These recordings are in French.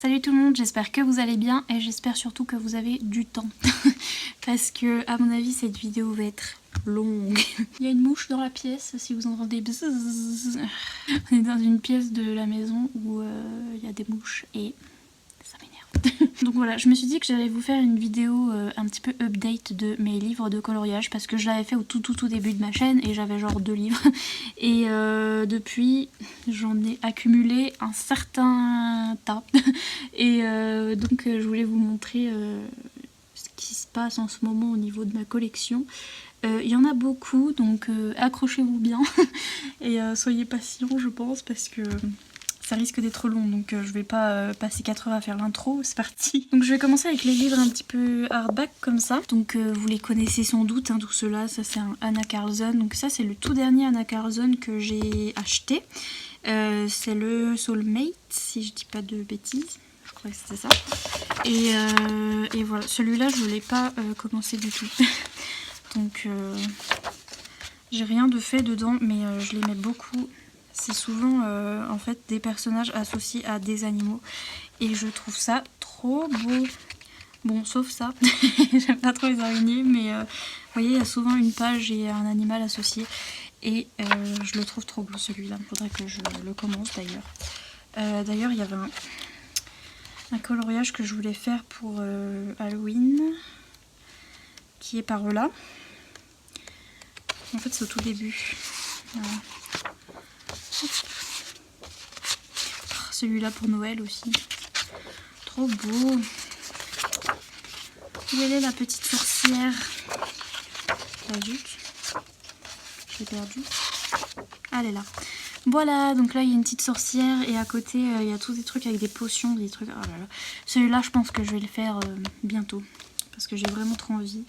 Salut tout le monde, j'espère que vous allez bien et j'espère surtout que vous avez du temps. Parce que à mon avis cette vidéo va être longue. Il y a une mouche dans la pièce si vous entendez bzzz. On est dans une pièce de la maison où il y a des mouches et ça m'énerve. Donc voilà, je me suis dit que j'allais vous faire une vidéo un petit peu update de mes livres de coloriage parce que je l'avais fait au tout début de ma chaîne et j'avais genre 2 livres. Et depuis, j'en ai accumulé un certain tas. Et donc je voulais vous montrer ce qui se passe en ce moment au niveau de ma collection. Il y en a beaucoup, donc accrochez-vous bien et soyez patients je pense parce que ça risque d'être long, donc je vais pas passer 4 heures à faire l'intro, c'est parti. Donc je vais commencer avec les livres un petit peu hardback comme ça. Donc vous les connaissez sans doute, hein, tout cela, ça c'est un Anna Karlzon. Donc ça c'est le tout dernier Anna Karlzon que j'ai acheté. C'est le Soulmate, si je dis pas de bêtises. Je crois que c'était ça. Et voilà, celui-là je l'ai pas commencé du tout. Donc j'ai rien de fait dedans, mais je l'aimais beaucoup. C'est souvent en fait des personnages associés à des animaux et je trouve ça trop beau. Bon, sauf ça, j'aime pas trop les araignées, mais vous voyez, il y a souvent une page et un animal associé et je le trouve trop beau celui-là. Faudrait que je le commence d'ailleurs. D'ailleurs, il y avait un coloriage que je voulais faire pour Halloween qui est par là. En fait, c'est au tout début. Voilà. Celui-là pour Noël aussi. Trop beau. Où elle est la petite sorcière? La zut. Je l'ai perdue. Elle est là. Voilà, donc là il y a une petite sorcière et à côté il y a tous des trucs avec des potions, des trucs. Oh là là. Celui-là je pense que je vais le faire bientôt. Parce que j'ai vraiment trop envie.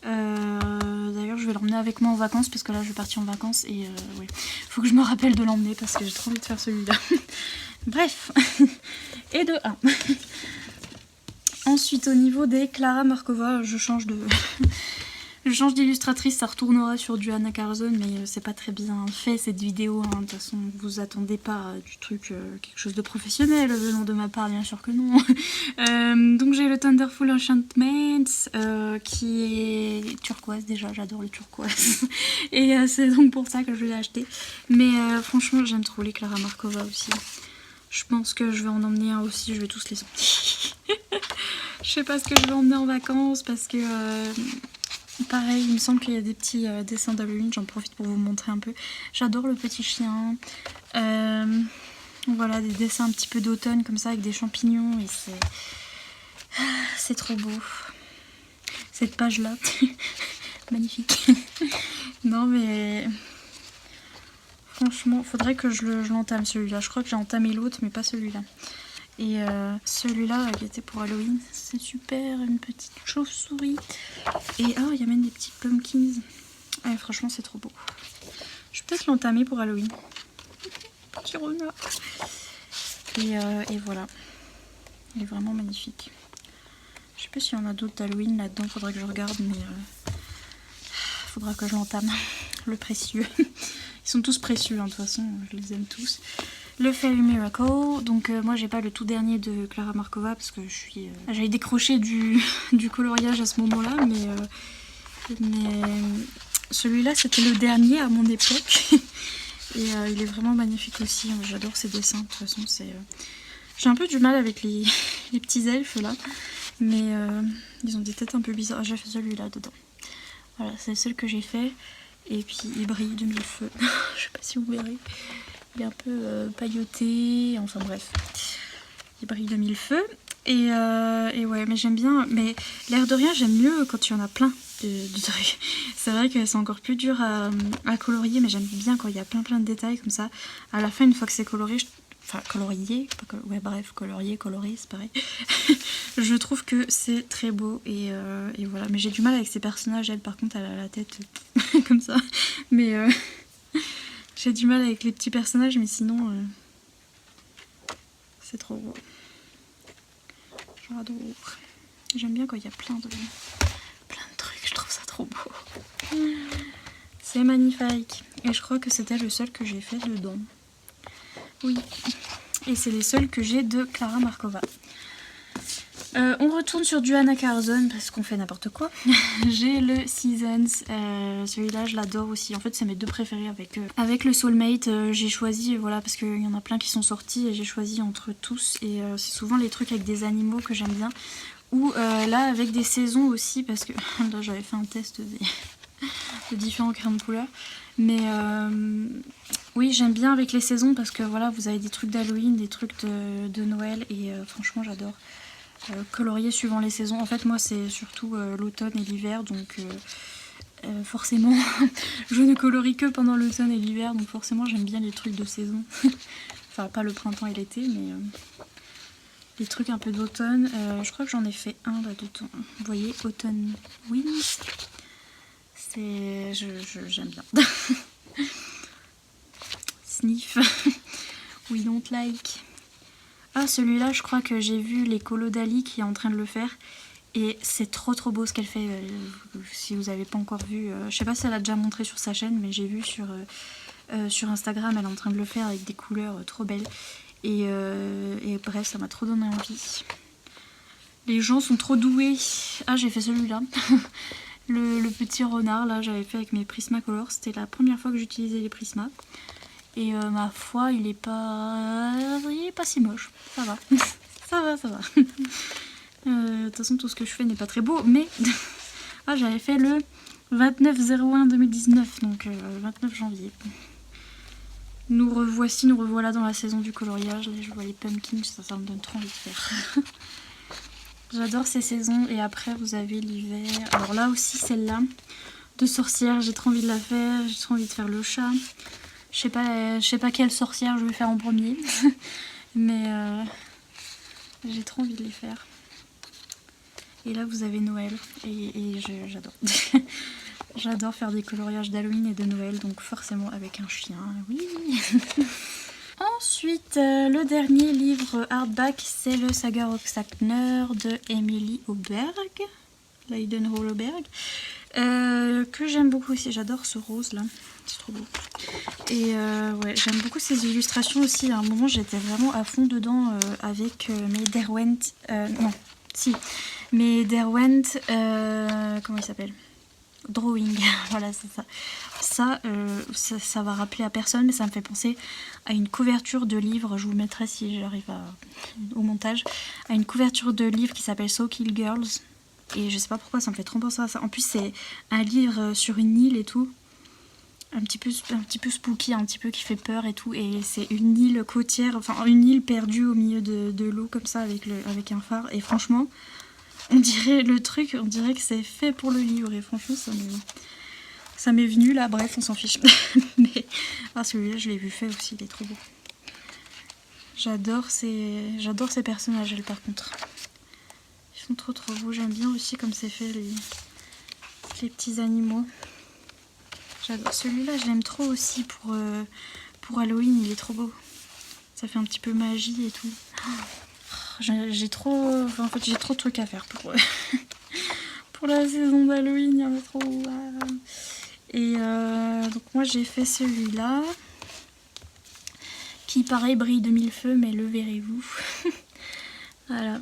D'ailleurs je vais l'emmener avec moi en vacances parce que là je vais partir en vacances et ouais. Faut que je me rappelle de l'emmener parce que j'ai trop envie de faire celui-là. Bref, et de 1. Ensuite au niveau des Klara Markova, je change d'illustratrice, ça retournera sur du Anna Karlzon, mais c'est pas très bien fait cette vidéo, hein. De toute façon vous attendez pas du truc, quelque chose de professionnel venant de ma part, bien sûr que non. Donc j'ai le Thunderful Enchantment qui est turquoise, déjà j'adore le turquoise et c'est donc pour ça que je l'ai acheté, mais franchement j'aime trop les Klara Markova aussi. Je pense que je vais en emmener un aussi, je vais tous les emmener. Je sais pas ce que je vais emmener en vacances parce que pareil, il me semble qu'il y a des petits dessins d'Halloween, j'en profite pour vous montrer un peu. J'adore le petit chien. Voilà, des dessins un petit peu d'automne comme ça avec des champignons et c'est trop beau. Cette page là, magnifique. Non mais franchement, faudrait que je l'entame celui-là. Je crois que j'ai entamé l'autre mais pas celui-là. Et celui-là qui était pour Halloween, c'est super, une petite chauve-souris. Et oh, il y a même des petits pumpkins. Ouais, franchement, c'est trop beau. Je vais peut-être l'entamer pour Halloween. Petit renard. Et voilà. Il est vraiment magnifique. Je sais pas s'il y en a d'autres d'Halloween là-dedans, faudrait que je regarde, mais faudra que je l'entame. Le précieux. Ils sont tous précieux, hein, de toute façon, je les aime tous. Le Fairy Miracle, donc moi j'ai pas le tout dernier de Klara Markova parce que j'avais décroché du coloriage à ce moment-là, mais celui-là c'était le dernier à mon époque et il est vraiment magnifique aussi, j'adore ces dessins, de toute façon j'ai un peu du mal avec les petits elfes là, mais ils ont des têtes un peu bizarres. J'ai fait celui-là dedans, voilà, c'est le seul que j'ai fait et puis il brille de mille feux. Je sais pas si vous verrez. Il est un peu pailleté, enfin bref, il brille de mille feux. Et ouais, mais j'aime bien, mais l'air de rien, j'aime mieux quand il y en a plein de trucs. C'est vrai que c'est encore plus dur à colorier, mais j'aime bien quand il y a plein de détails comme ça. À la fin, une fois que c'est coloré, enfin colorié, ouais bref, colorié, coloré, c'est pareil. Je trouve que c'est très beau et voilà, mais j'ai du mal avec ces personnages, elle par contre elle a la tête comme ça, mais... J'ai du mal avec les petits personnages, mais sinon, c'est trop beau. J'adore. J'aime bien quand il y a plein de trucs, je trouve ça trop beau. C'est magnifique. Et je crois que c'était le seul que j'ai fait dedans. Oui. Et c'est les seuls que j'ai de Clara Markova. On retourne sur du Anna Karzon parce qu'on fait n'importe quoi. J'ai le Seasons, celui-là je l'adore aussi. En fait c'est mes deux préférés avec le Soulmate. J'ai choisi, voilà, parce qu'il y en a plein qui sont sortis et j'ai choisi entre tous. Et c'est souvent les trucs avec des animaux que j'aime bien. Ou là avec des saisons aussi parce que là j'avais fait un test de différents crayons de couleur. Mais oui j'aime bien avec les saisons parce que voilà vous avez des trucs d'Halloween, des trucs de Noël et franchement j'adore. Colorier suivant les saisons. En fait moi c'est surtout l'automne et l'hiver donc forcément je ne colorie que pendant l'automne et l'hiver donc forcément j'aime bien les trucs de saison. Enfin pas le printemps et l'été mais les trucs un peu d'automne. Je crois que j'en ai fait un là d'automne. Vous voyez automne wind. C'est... j'aime bien. Sniff. We don't like. Ah celui-là je crois que j'ai vu les colos d'Ali qui est en train de le faire et c'est trop beau ce qu'elle fait. Si vous n'avez pas encore vu, je sais pas si elle a déjà montré sur sa chaîne mais j'ai vu sur Instagram elle est en train de le faire avec des couleurs trop belles et bref ça m'a trop donné envie. Les gens sont trop doués. Ah j'ai fait celui-là. le petit renard là j'avais fait avec mes Prismacolor, c'était la première fois que j'utilisais les Prisma. Et ma foi, il est pas si moche. Ça va. ça va. De toute façon, tout ce que je fais n'est pas très beau. Mais ah, j'avais fait le 29/01/2019. Donc 29 janvier. Nous revoilà dans la saison du coloriage. Là, je vois les pumpkins, ça me donne trop envie de faire. J'adore ces saisons. Et après, vous avez l'hiver. Alors là aussi, celle-là, de sorcière. J'ai trop envie de la faire. J'ai trop envie de faire le chat. Je sais pas quelle sorcière je vais faire en premier, mais j'ai trop envie de les faire. Et là vous avez Noël, et j'adore. J'adore faire des coloriages d'Halloween et de Noël, donc forcément avec un chien, oui. Ensuite, le dernier livre hardback, c'est le Saga Roxackner de Emily Oberg, Leiden Holoberg. Que j'aime beaucoup aussi, j'adore ce rose là, c'est trop beau. Et ouais, j'aime beaucoup ces illustrations aussi. À un moment j'étais vraiment à fond dedans avec mes Derwent, mes Derwent, comment il s'appelle, Drawing, voilà c'est ça. Ça va rappeler à personne mais ça me fait penser à une couverture de livre, je vous mettrai si j'arrive au montage, à une couverture de livre qui s'appelle So Kill Girls. Et je sais pas pourquoi ça me fait trop penser à ça. En plus c'est un livre sur une île et tout. Un petit peu spooky, un petit peu qui fait peur et tout. Et c'est une île côtière, enfin une île perdue au milieu de l'eau comme ça avec un phare. Et franchement, on dirait que c'est fait pour le livre. Et franchement ça m'est venu là, bref on s'en fiche. Mais celui-là je l'ai vu fait aussi, il est trop beau. J'adore ces personnages là par contre. Ils sont trop beaux, j'aime bien aussi comme c'est fait les petits animaux. J'adore celui-là, je l'aime trop aussi pour Halloween, il est trop beau. Ça fait un petit peu magie et tout. J'ai trop de trucs à faire pour la saison d'Halloween, il y en a trop. Et donc moi j'ai fait celui-là qui pareil brille de mille feux, mais le verrez-vous. Voilà.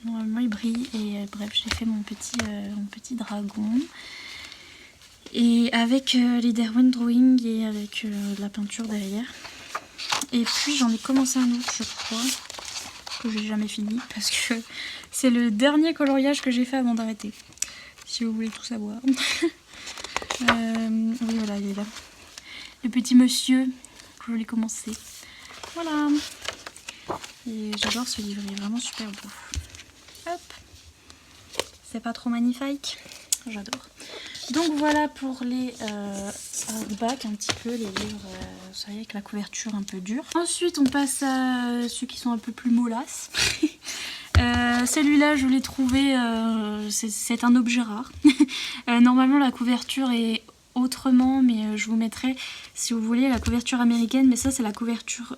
Normalement il brille et bref j'ai fait mon petit dragon et avec les Derwent Drawing et avec de la peinture derrière. Et puis j'en ai commencé un autre je crois que j'ai jamais fini parce que c'est le dernier coloriage que j'ai fait avant d'arrêter, si vous voulez tout savoir. Oui voilà il est là, le petit monsieur que je voulais commencer, voilà. Et j'adore ce livre, il est vraiment super beau. Hop, c'est pas trop magnifique, j'adore. Donc voilà pour les hardback, un petit peu les livres, vous savez, avec la couverture un peu dure. Ensuite on passe à ceux qui sont un peu plus molasses. Celui-là je l'ai trouvé, c'est un objet rare. Normalement la couverture est autrement, mais je vous mettrai si vous voulez la couverture américaine, mais ça c'est la couverture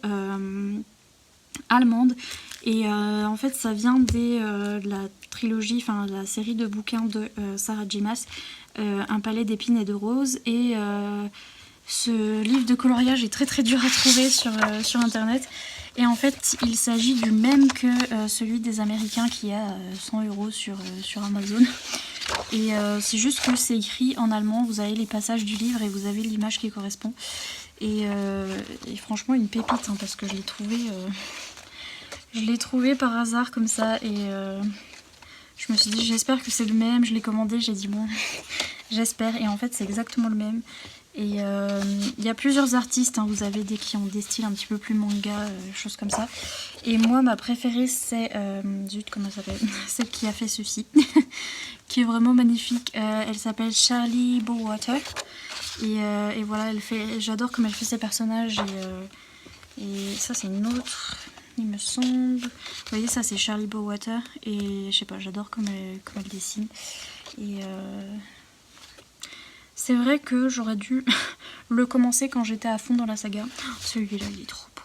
allemande. Et en fait ça vient de la trilogie, enfin la série de bouquins de Sarah J. Maas, Un palais d'épines et de roses. Et ce livre de coloriage est très dur à trouver sur internet. Et en fait, il s'agit du même que celui des Américains qui a 100 € sur Amazon. Et c'est juste que c'est écrit en allemand, vous avez les passages du livre et vous avez l'image qui correspond. Et franchement, une pépite, hein, parce que je l'ai trouvé par hasard comme ça. Et je me suis dit, j'espère que c'est le même. Je l'ai commandé, j'ai dit bon, j'espère. Et en fait, c'est exactement le même. Et il y a plusieurs artistes, hein, vous avez des qui ont des styles un petit peu plus manga, choses comme ça. Et moi, ma préférée, c'est... zut, comment elle s'appelle? Celle qui a fait ceci, qui est vraiment magnifique. Elle s'appelle Charlie Bowater. Et voilà, j'adore comme elle fait ses personnages. Et ça, c'est une autre, il me semble. Vous voyez, ça, c'est Charlie Bowater. Et je sais pas, j'adore comme elle dessine. Et... c'est vrai que j'aurais dû le commencer quand j'étais à fond dans la saga. Celui-là, il est trop beau.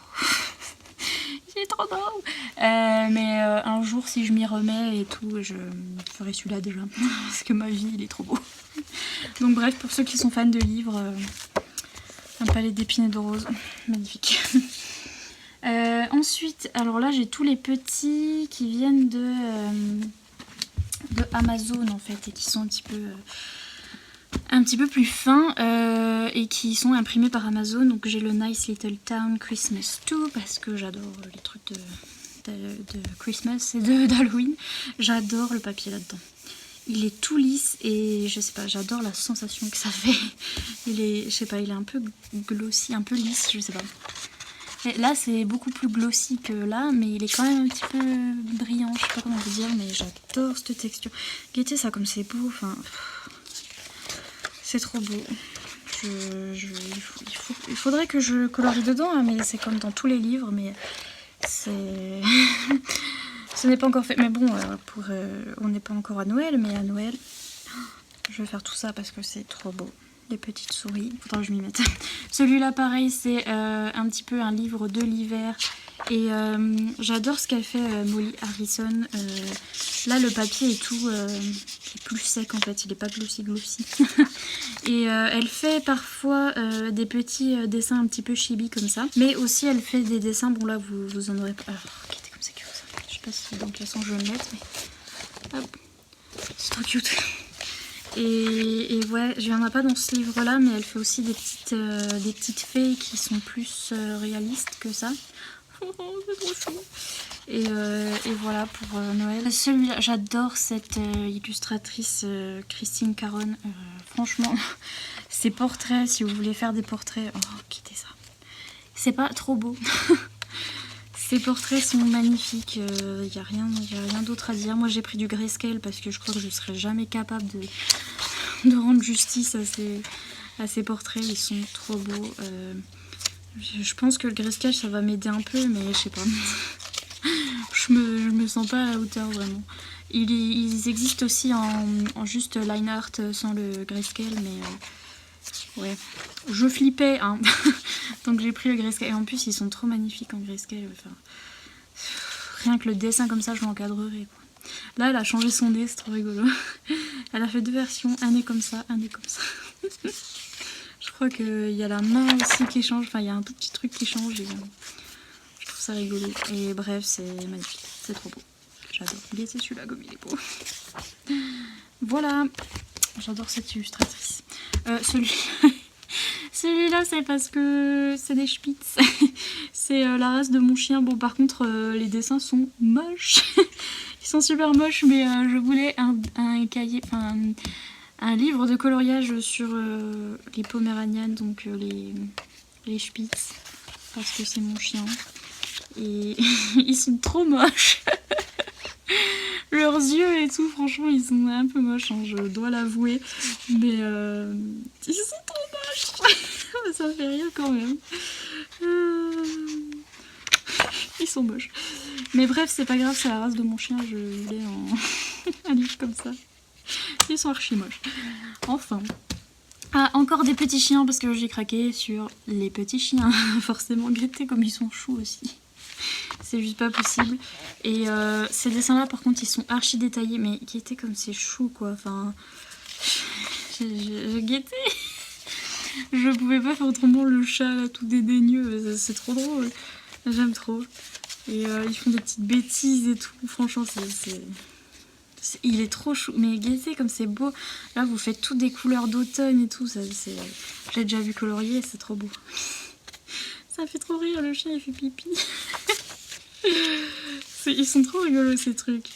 Il est trop beau. Mais un jour, si je m'y remets et tout, je ferai celui-là déjà. Parce que ma vie, il est trop beau. Donc bref, pour ceux qui sont fans de livres, un palais d'épines et de roses. Magnifique. Ensuite, alors là, j'ai tous les petits qui viennent de Amazon, en fait, et qui sont un petit peu plus fins et qui sont imprimés par Amazon. Donc j'ai le Nice Little Town Christmas 2 parce que j'adore les trucs de Christmas et d'Halloween. J'adore le papier là-dedans. Il est tout lisse et je sais pas, j'adore la sensation que ça fait. Il est un peu glossy, un peu lisse, je sais pas. Et là c'est beaucoup plus glossy que là, mais il est quand même un petit peu brillant, je sais pas comment vous dire, mais j'adore cette texture. Regardez ça comme c'est beau, enfin... C'est trop beau. Il faudrait que je colorie dedans, hein, mais c'est comme dans tous les livres, mais c'est... Ce n'est pas encore fait. Mais bon, on n'est pas encore à Noël, mais à Noël, je vais faire tout ça parce que c'est trop beau. Les petites souris, faudra que je m'y mette. Celui-là, pareil, c'est un petit peu un livre de l'hiver. Et j'adore ce qu'elle fait, Molly Harrison. Là, le papier est tout est plus sec en fait, il n'est pas glossy. Et elle fait parfois des petits dessins un petit peu chibi comme ça. Mais aussi, elle fait des dessins, bon là, vous en aurez pas. Alors, regardez comme c'est cute ça. Je sais pas si dans quel sens je vais le mettre, mais hop, c'est trop cute. Et ouais, je n'en ai pas dans ce livre-là, mais elle fait aussi des petites fées qui sont plus réalistes que ça. Oh, c'est trop chou. Et voilà pour Noël. Celui-là, j'adore cette illustratrice Christine Caron. Franchement, ses portraits, si vous voulez faire des portraits, oh, quittez ça. C'est pas trop beau. Ces portraits sont magnifiques, il n'y a rien d'autre à dire. Moi j'ai pris du grayscale parce que je crois que je ne serais jamais capable de rendre justice à ces portraits, ils sont trop beaux. Je pense que le grayscale ça va m'aider un peu, mais je sais pas. je me sens pas à la hauteur vraiment. Ils existent aussi en juste line art sans le grayscale, mais ouais, je flippais, hein. Donc j'ai pris le grayscale. Et en plus, ils sont trop magnifiques en grayscale. Enfin, rien que le dessin comme ça, je l'encadrerai. Là, elle a changé son nez, c'est trop rigolo. Elle a fait deux versions, un nez comme ça, un nez comme ça. Je crois qu'il y a la main aussi qui change. Enfin, il y a un tout petit truc qui change. Et, je trouve ça rigolo. Et bref, c'est magnifique. C'est trop beau. J'adore. Regardez celui-là comme il est beau. Voilà. J'adore cette illustratrice. Celui-là, c'est parce que c'est des Spitz. C'est la race de mon chien. Bon, par contre, les dessins sont moches. Ils sont super moches, mais je voulais un cahier, enfin un livre de coloriage sur les Poméraniennes, donc les Spitz, parce que c'est mon chien. Et ils sont trop moches. Leurs yeux et tout, franchement, ils sont un peu moches, hein, je dois l'avouer. Mais ils sont trop moches. Ça me fait rire quand même. Ils sont moches. Mais bref, c'est pas grave, c'est la race de mon chien, je voulais un livre comme ça. Ils sont archi moches. Enfin. Ah, encore des petits chiens, parce que j'ai craqué sur les petits chiens. Forcément, regardez comme ils sont choux aussi. C'est juste pas possible. Et ces dessins-là, par contre, ils sont archi détaillés, mais qui étaient comme ces choux, quoi. Enfin, je guettais. Je pouvais pas faire autrement le chat, là, tout dédaigneux. C'est trop drôle. J'aime trop. Et ils font des petites bêtises et tout. Franchement, il est trop chou. Mais regardez comme c'est beau. Là, vous faites toutes des couleurs d'automne et tout. J'ai déjà vu colorier, c'est trop beau. Ça fait trop rire, le chien il fait pipi. Ils sont trop rigolos ces trucs.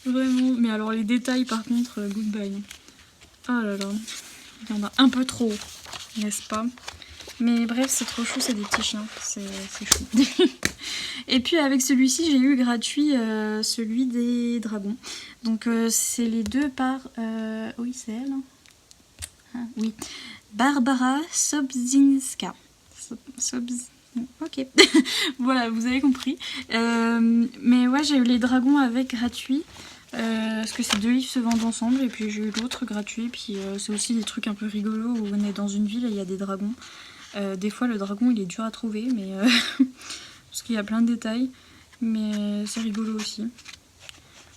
Vraiment. Mais alors les détails par contre, goodbye. Oh là là. Il y en a un peu trop, n'est-ce pas? Mais bref, c'est trop chou, c'est des petits chiens. C'est chou. Et puis avec celui-ci, j'ai eu gratuit celui des dragons. Donc c'est les deux par... oui, c'est elle. Ah, oui. Barbara Sobzinska. Ok. Voilà, vous avez compris. Mais ouais, j'ai eu les dragons avec gratuit. Parce que ces deux livres se vendent ensemble. Et puis j'ai eu l'autre gratuit. Puis c'est aussi des trucs un peu rigolos où on est dans une ville et il y a des dragons. Des fois le dragon il est dur à trouver, mais parce qu'il y a plein de détails. Mais c'est rigolo aussi.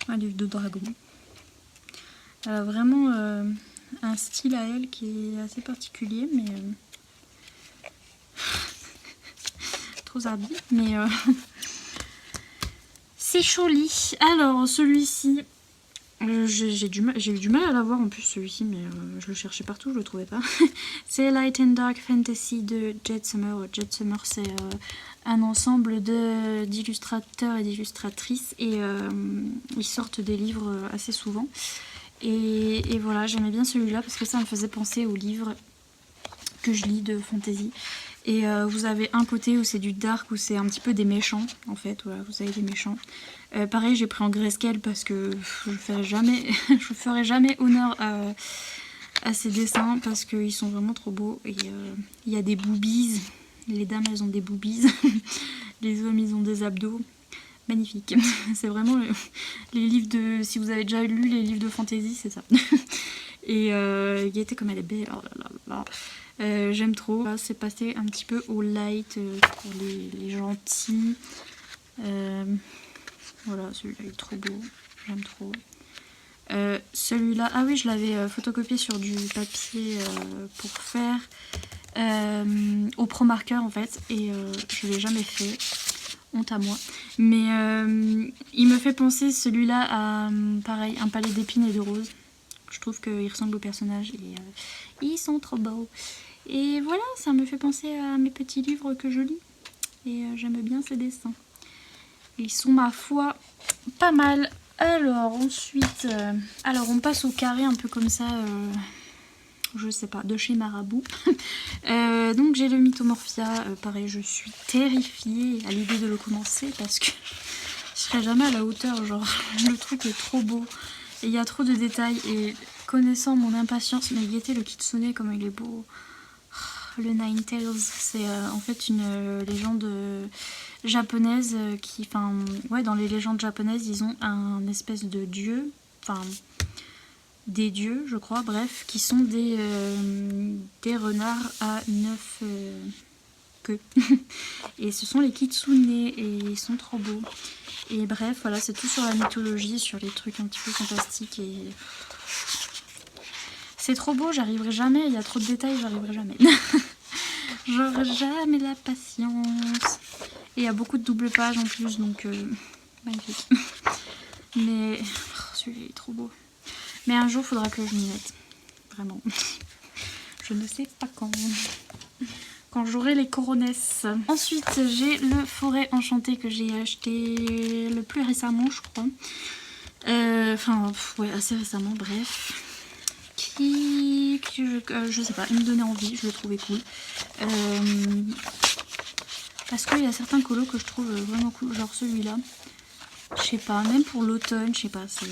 Un livre de dragon. Elle a vraiment un style à elle qui est assez particulier, mais... trop zarbi, mais c'est joli. Alors celui-ci, j'ai eu du mal à l'avoir en plus celui-ci, mais je le cherchais partout, je le trouvais pas. C'est Light and Dark Fantasy de Jet Summer. Jet Summer, c'est un ensemble d'illustrateurs et d'illustratrices, et ils sortent des livres assez souvent. Et voilà, j'aimais bien celui-là parce que ça me faisait penser aux livres que je lis de fantasy. Et vous avez un côté où c'est du dark, où c'est un petit peu des méchants, en fait, voilà, vous avez des méchants. Pareil, j'ai pris en grayscale parce que je ferai jamais honneur à ces dessins parce qu'ils sont vraiment trop beaux. Et il y a des boobies, les dames elles ont des boobies, les hommes ils ont des abdos. Magnifique. C'est vraiment les livres de... Si vous avez déjà lu les livres de fantasy, c'est ça. Et Gaieté comme elle est belle, oh là là là. J'aime trop. Là, c'est passé un petit peu au light pour les gentils. Voilà, celui-là il est trop beau. J'aime trop. Celui-là, ah oui, je l'avais photocopié sur du papier pour faire au pro marqueur en fait. Et je ne l'ai jamais fait. Honte à moi. Mais il me fait penser celui-là à pareil, un palais d'épines et de roses. Je trouve qu'ils ressemblent aux personnages et ils sont trop beaux. Et voilà, ça me fait penser à mes petits livres que je lis. Et j'aime bien ces dessins. Ils sont, ma foi, pas mal. Alors, ensuite... alors, on passe au carré un peu comme ça... je sais pas, de chez Marabout. Donc j'ai le Mythomorphia, pareil je suis terrifiée à l'idée de le commencer parce que je serai jamais à la hauteur, genre le truc est trop beau et il y a trop de détails et connaissant mon impatience, mais Gaieté le Kitsune comme il est beau, le Nine Tails c'est en fait une légende japonaise qui, enfin ouais dans les légendes japonaises ils ont un espèce de dieu, enfin des dieux, je crois, bref, qui sont des renards à 9 queues. Et ce sont les kitsune et ils sont trop beaux. Et bref, voilà, c'est tout sur la mythologie, sur les trucs un petit peu fantastiques et... C'est trop beau, j'arriverai jamais, il y a trop de détails, j'arriverai jamais. J'aurai jamais la patience. Et il y a beaucoup de double pages en plus, donc magnifique. Mais celui-là est trop beau. Mais un jour, il faudra que je m'y mette. Vraiment. Je ne sais pas quand. Quand j'aurai les coronesses. Ensuite, j'ai le Forêt Enchantée que j'ai acheté le plus récemment, je crois. Enfin, ouais, assez récemment, bref. Je sais pas, il me donnait envie, je le trouvais cool. Parce qu'il y a certains colos que je trouve vraiment cool, genre celui-là. Je sais pas, même pour l'automne, je sais pas, c'est...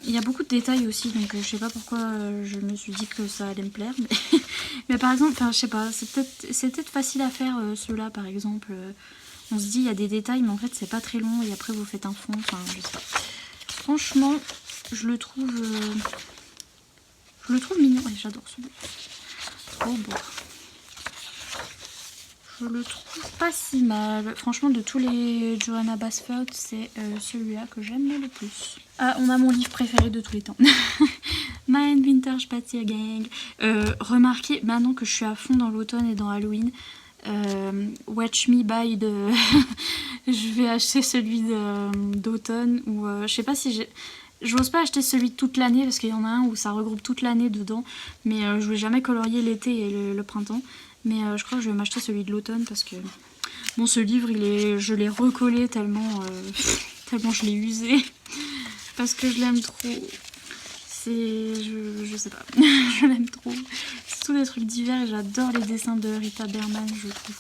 Il y a beaucoup de détails aussi, donc je sais pas pourquoi je me suis dit que ça allait me plaire. Mais par exemple, enfin je sais pas, c'est peut-être facile à faire ceux-là par exemple. On se dit il y a des détails, mais en fait c'est pas très long et après vous faites un fond, enfin je sais pas. Franchement, je le trouve mignon et j'adore celui-là. Trop beau. Je le trouve pas si mal. Franchement, de tous les Johanna Basfeld, c'est celui-là que j'aime le plus. Ah, on a mon livre préféré de tous les temps. My Vintage Party Gang. Remarquez, maintenant que je suis à fond dans l'automne et dans Halloween, Watch Me Buy de... je vais acheter celui d'automne ou je sais pas si j'ai... J'ose pas acheter celui de toute l'année parce qu'il y en a un où ça regroupe toute l'année dedans, mais je vais jamais colorier l'été et le printemps. Mais je crois que je vais m'acheter celui de l'automne parce que bon, ce livre je l'ai recollé tellement tellement je l'ai usé parce que je l'aime trop. Je sais pas, je l'aime trop. C'est tous des trucs divers et j'adore les dessins de Rita Berman. Je trouve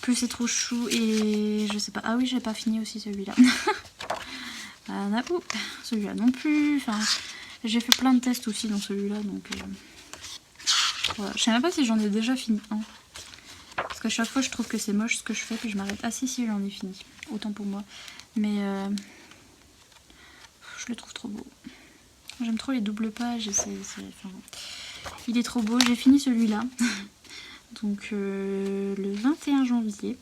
que c'est trop chou et je sais pas. Ah oui, j'ai pas fini aussi celui-là. Celui-là non plus. Enfin, j'ai fait plein de tests aussi dans celui-là, donc voilà. Je sais même pas si j'en ai déjà fini un. Parce qu'à chaque fois je trouve que c'est moche ce que je fais puis je m'arrête. Ah si j'en ai fini. Autant pour moi. Mais je le trouve trop beau. J'aime trop les doubles pages. Enfin, il est trop beau. J'ai fini celui-là. Donc le 21 janvier.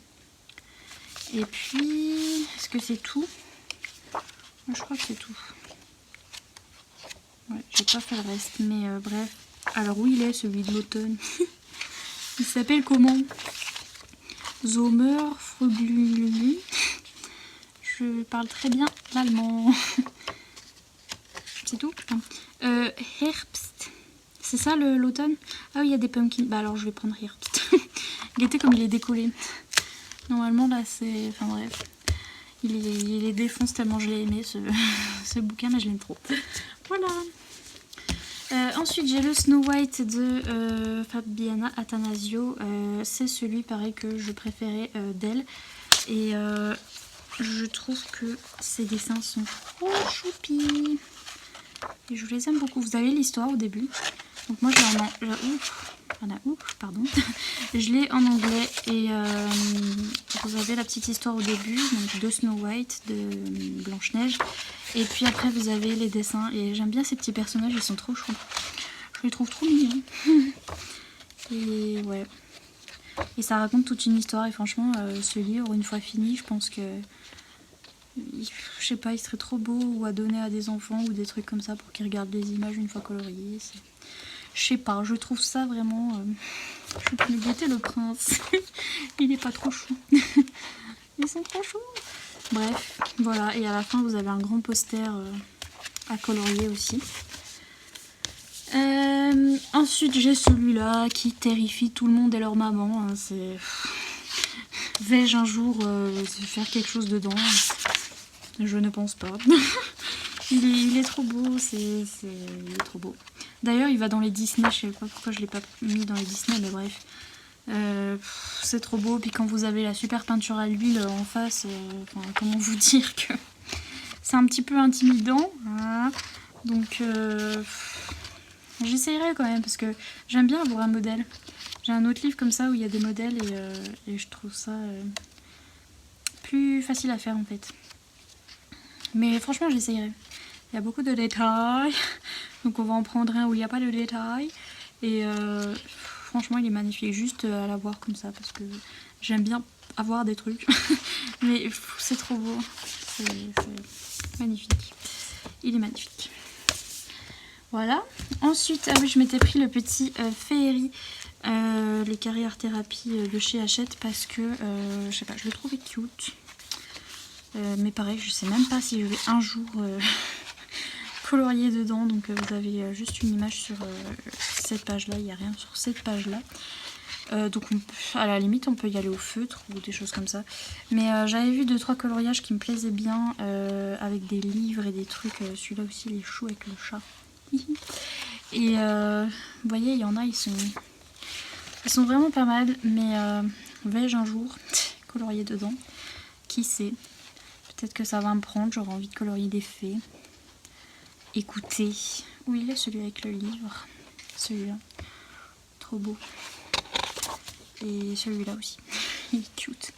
Et puis, est-ce que c'est tout? Je crois que c'est tout. Ouais, j'ai pas fait le reste, mais bref. Alors où il est celui de l'automne? Il s'appelle comment? Zomer Fröglü. Je parle très bien l'allemand. C'est tout? Herbst. C'est ça l'automne? Ah oui, il y a des pumpkins. Bah alors je vais prendre Herbst. Regardez comme il est décollé. Normalement là c'est... Enfin bref. Il est défonce tellement je l'ai aimé ce bouquin, mais je l'aime trop. Voilà. Ensuite j'ai le Snow White de Fabiana Attanasio. C'est celui pareil que je préférais d'elle. Et je trouve que ses dessins sont trop choupis. Et je les aime beaucoup. Vous avez l'histoire au début. Donc moi je l'ai en anglais et vous avez la petite histoire au début donc de Snow White, de Blanche-Neige et puis après vous avez les dessins et j'aime bien ces petits personnages, ils sont trop chauds. Je les trouve trop mignons. Et ouais. Et ça raconte toute une histoire et franchement ce livre une fois fini je pense que je sais pas, il serait trop beau ou à donner à des enfants ou des trucs comme ça pour qu'ils regardent les images une fois coloriées. Je sais pas, je trouve ça vraiment... Je peux me guetter le prince. Il est pas trop chou. Ils sont trop choux. Bref, voilà. Et à la fin, vous avez un grand poster à colorier aussi. Ensuite, j'ai celui-là qui terrifie tout le monde et leur maman. Hein, c'est... Vais-je un jour faire quelque chose dedans? Je ne pense pas. il est trop beau. Il est trop beau. D'ailleurs, il va dans les Disney, je sais pas pourquoi je l'ai pas mis dans les Disney, mais bref. C'est trop beau, puis quand vous avez la super peinture à l'huile en face, enfin, comment vous dire que c'est un petit peu intimidant. Hein. Donc, j'essayerai quand même, parce que j'aime bien avoir un modèle. J'ai un autre livre comme ça où il y a des modèles, et je trouve ça plus facile à faire en fait. Mais franchement, j'essayerai. Il y a beaucoup de détails. Donc on va en prendre un où il n'y a pas de détails. Et franchement il est magnifique. Juste à la voir comme ça parce que j'aime bien avoir des trucs. Mais c'est trop beau. C'est magnifique. Il est magnifique. Voilà. Ensuite, ah oui, je m'étais pris le petit Féerie. Les carrières thérapie de chez Hachette parce que je sais pas, je le trouvais cute. Mais pareil, je sais même pas si je vais un jour... colorier dedans, donc vous avez juste une image sur cette page là, il n'y a rien sur cette page là, donc à la limite on peut y aller au feutre ou des choses comme ça, mais j'avais vu 2-3 coloriages qui me plaisaient bien avec des livres et des trucs, celui-là aussi il est chou avec le chat et vous voyez il y en a, ils sont vraiment pas mal, mais vais-je un jour colorier dedans, qui sait, peut-être que ça va me prendre, j'aurai envie de colorier des fées. Écoutez, où il est celui avec le livre? Celui-là, trop beau. Et celui-là aussi, il est cute.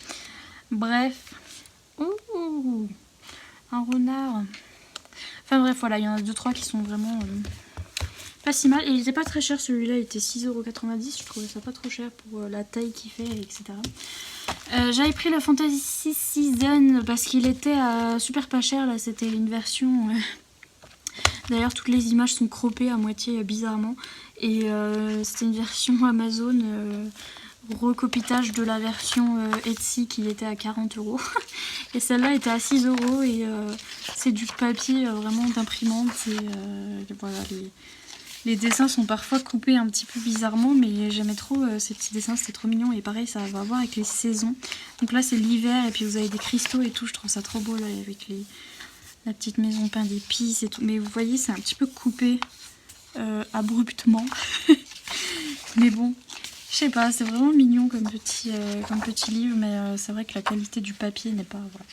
Bref, ouh, un renard. Enfin bref, voilà, il y en a 2-3 qui sont vraiment pas si mal. Et il était pas très cher celui-là, il était 6,90 €, je trouvais ça pas trop cher pour la taille qu'il fait, etc. J'avais pris le Fantasy Season parce qu'il était super pas cher, là c'était une version... D'ailleurs toutes les images sont croppées à moitié bizarrement et c'était une version Amazon recopitage de la version Etsy qui était à 40 €. Et celle-là était à 6 € et c'est du papier vraiment d'imprimante. Et voilà, les dessins sont parfois coupés un petit peu bizarrement, mais j'aimais trop ces petits dessins, c'était trop mignon. Et pareil, ça va voir avec les saisons. Donc là, c'est l'hiver et puis vous avez des cristaux et tout. Je trouve ça trop beau là, avec la petite maison pain d'épices et tout. Mais vous voyez, c'est un petit peu coupé abruptement. Mais bon, je sais pas, c'est vraiment mignon comme petit livre, mais c'est vrai que la qualité du papier n'est pas... Voilà.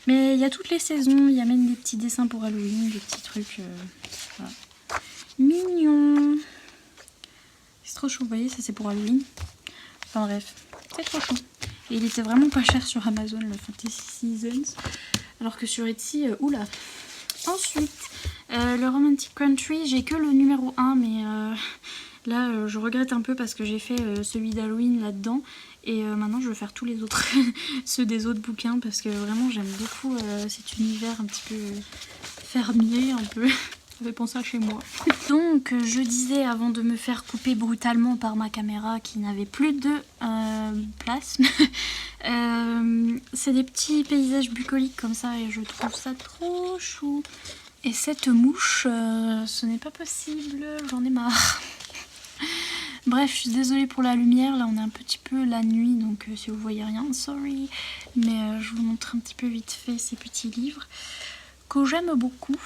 Mais il y a toutes les saisons, il y a même des petits dessins pour Halloween, des petits trucs... voilà. Mignon. C'est trop chou, vous voyez, ça c'est pour Halloween. Enfin bref, c'est trop chou. Et il était vraiment pas cher sur Amazon, le Fantasy Seasons. Alors que sur Etsy, oula. Ensuite, le Romantic Country, j'ai que le numéro 1, mais là je regrette un peu parce que j'ai fait celui d'Halloween là-dedans. Et maintenant je veux faire tous les autres, ceux des autres bouquins, parce que vraiment j'aime beaucoup cet univers un petit peu fermier, un peu. Ça fait penser à chez moi. Donc je disais avant de me faire couper brutalement par ma caméra qui n'avait plus de place. C'est des petits paysages bucoliques comme ça et je trouve ça trop chou. Et cette mouche, ce n'est pas possible, j'en ai marre. Bref, je suis désolée pour la lumière, là on est un petit peu la nuit, donc si vous voyez rien, sorry. Mais je vous montre un petit peu vite fait ces petits livres que j'aime beaucoup.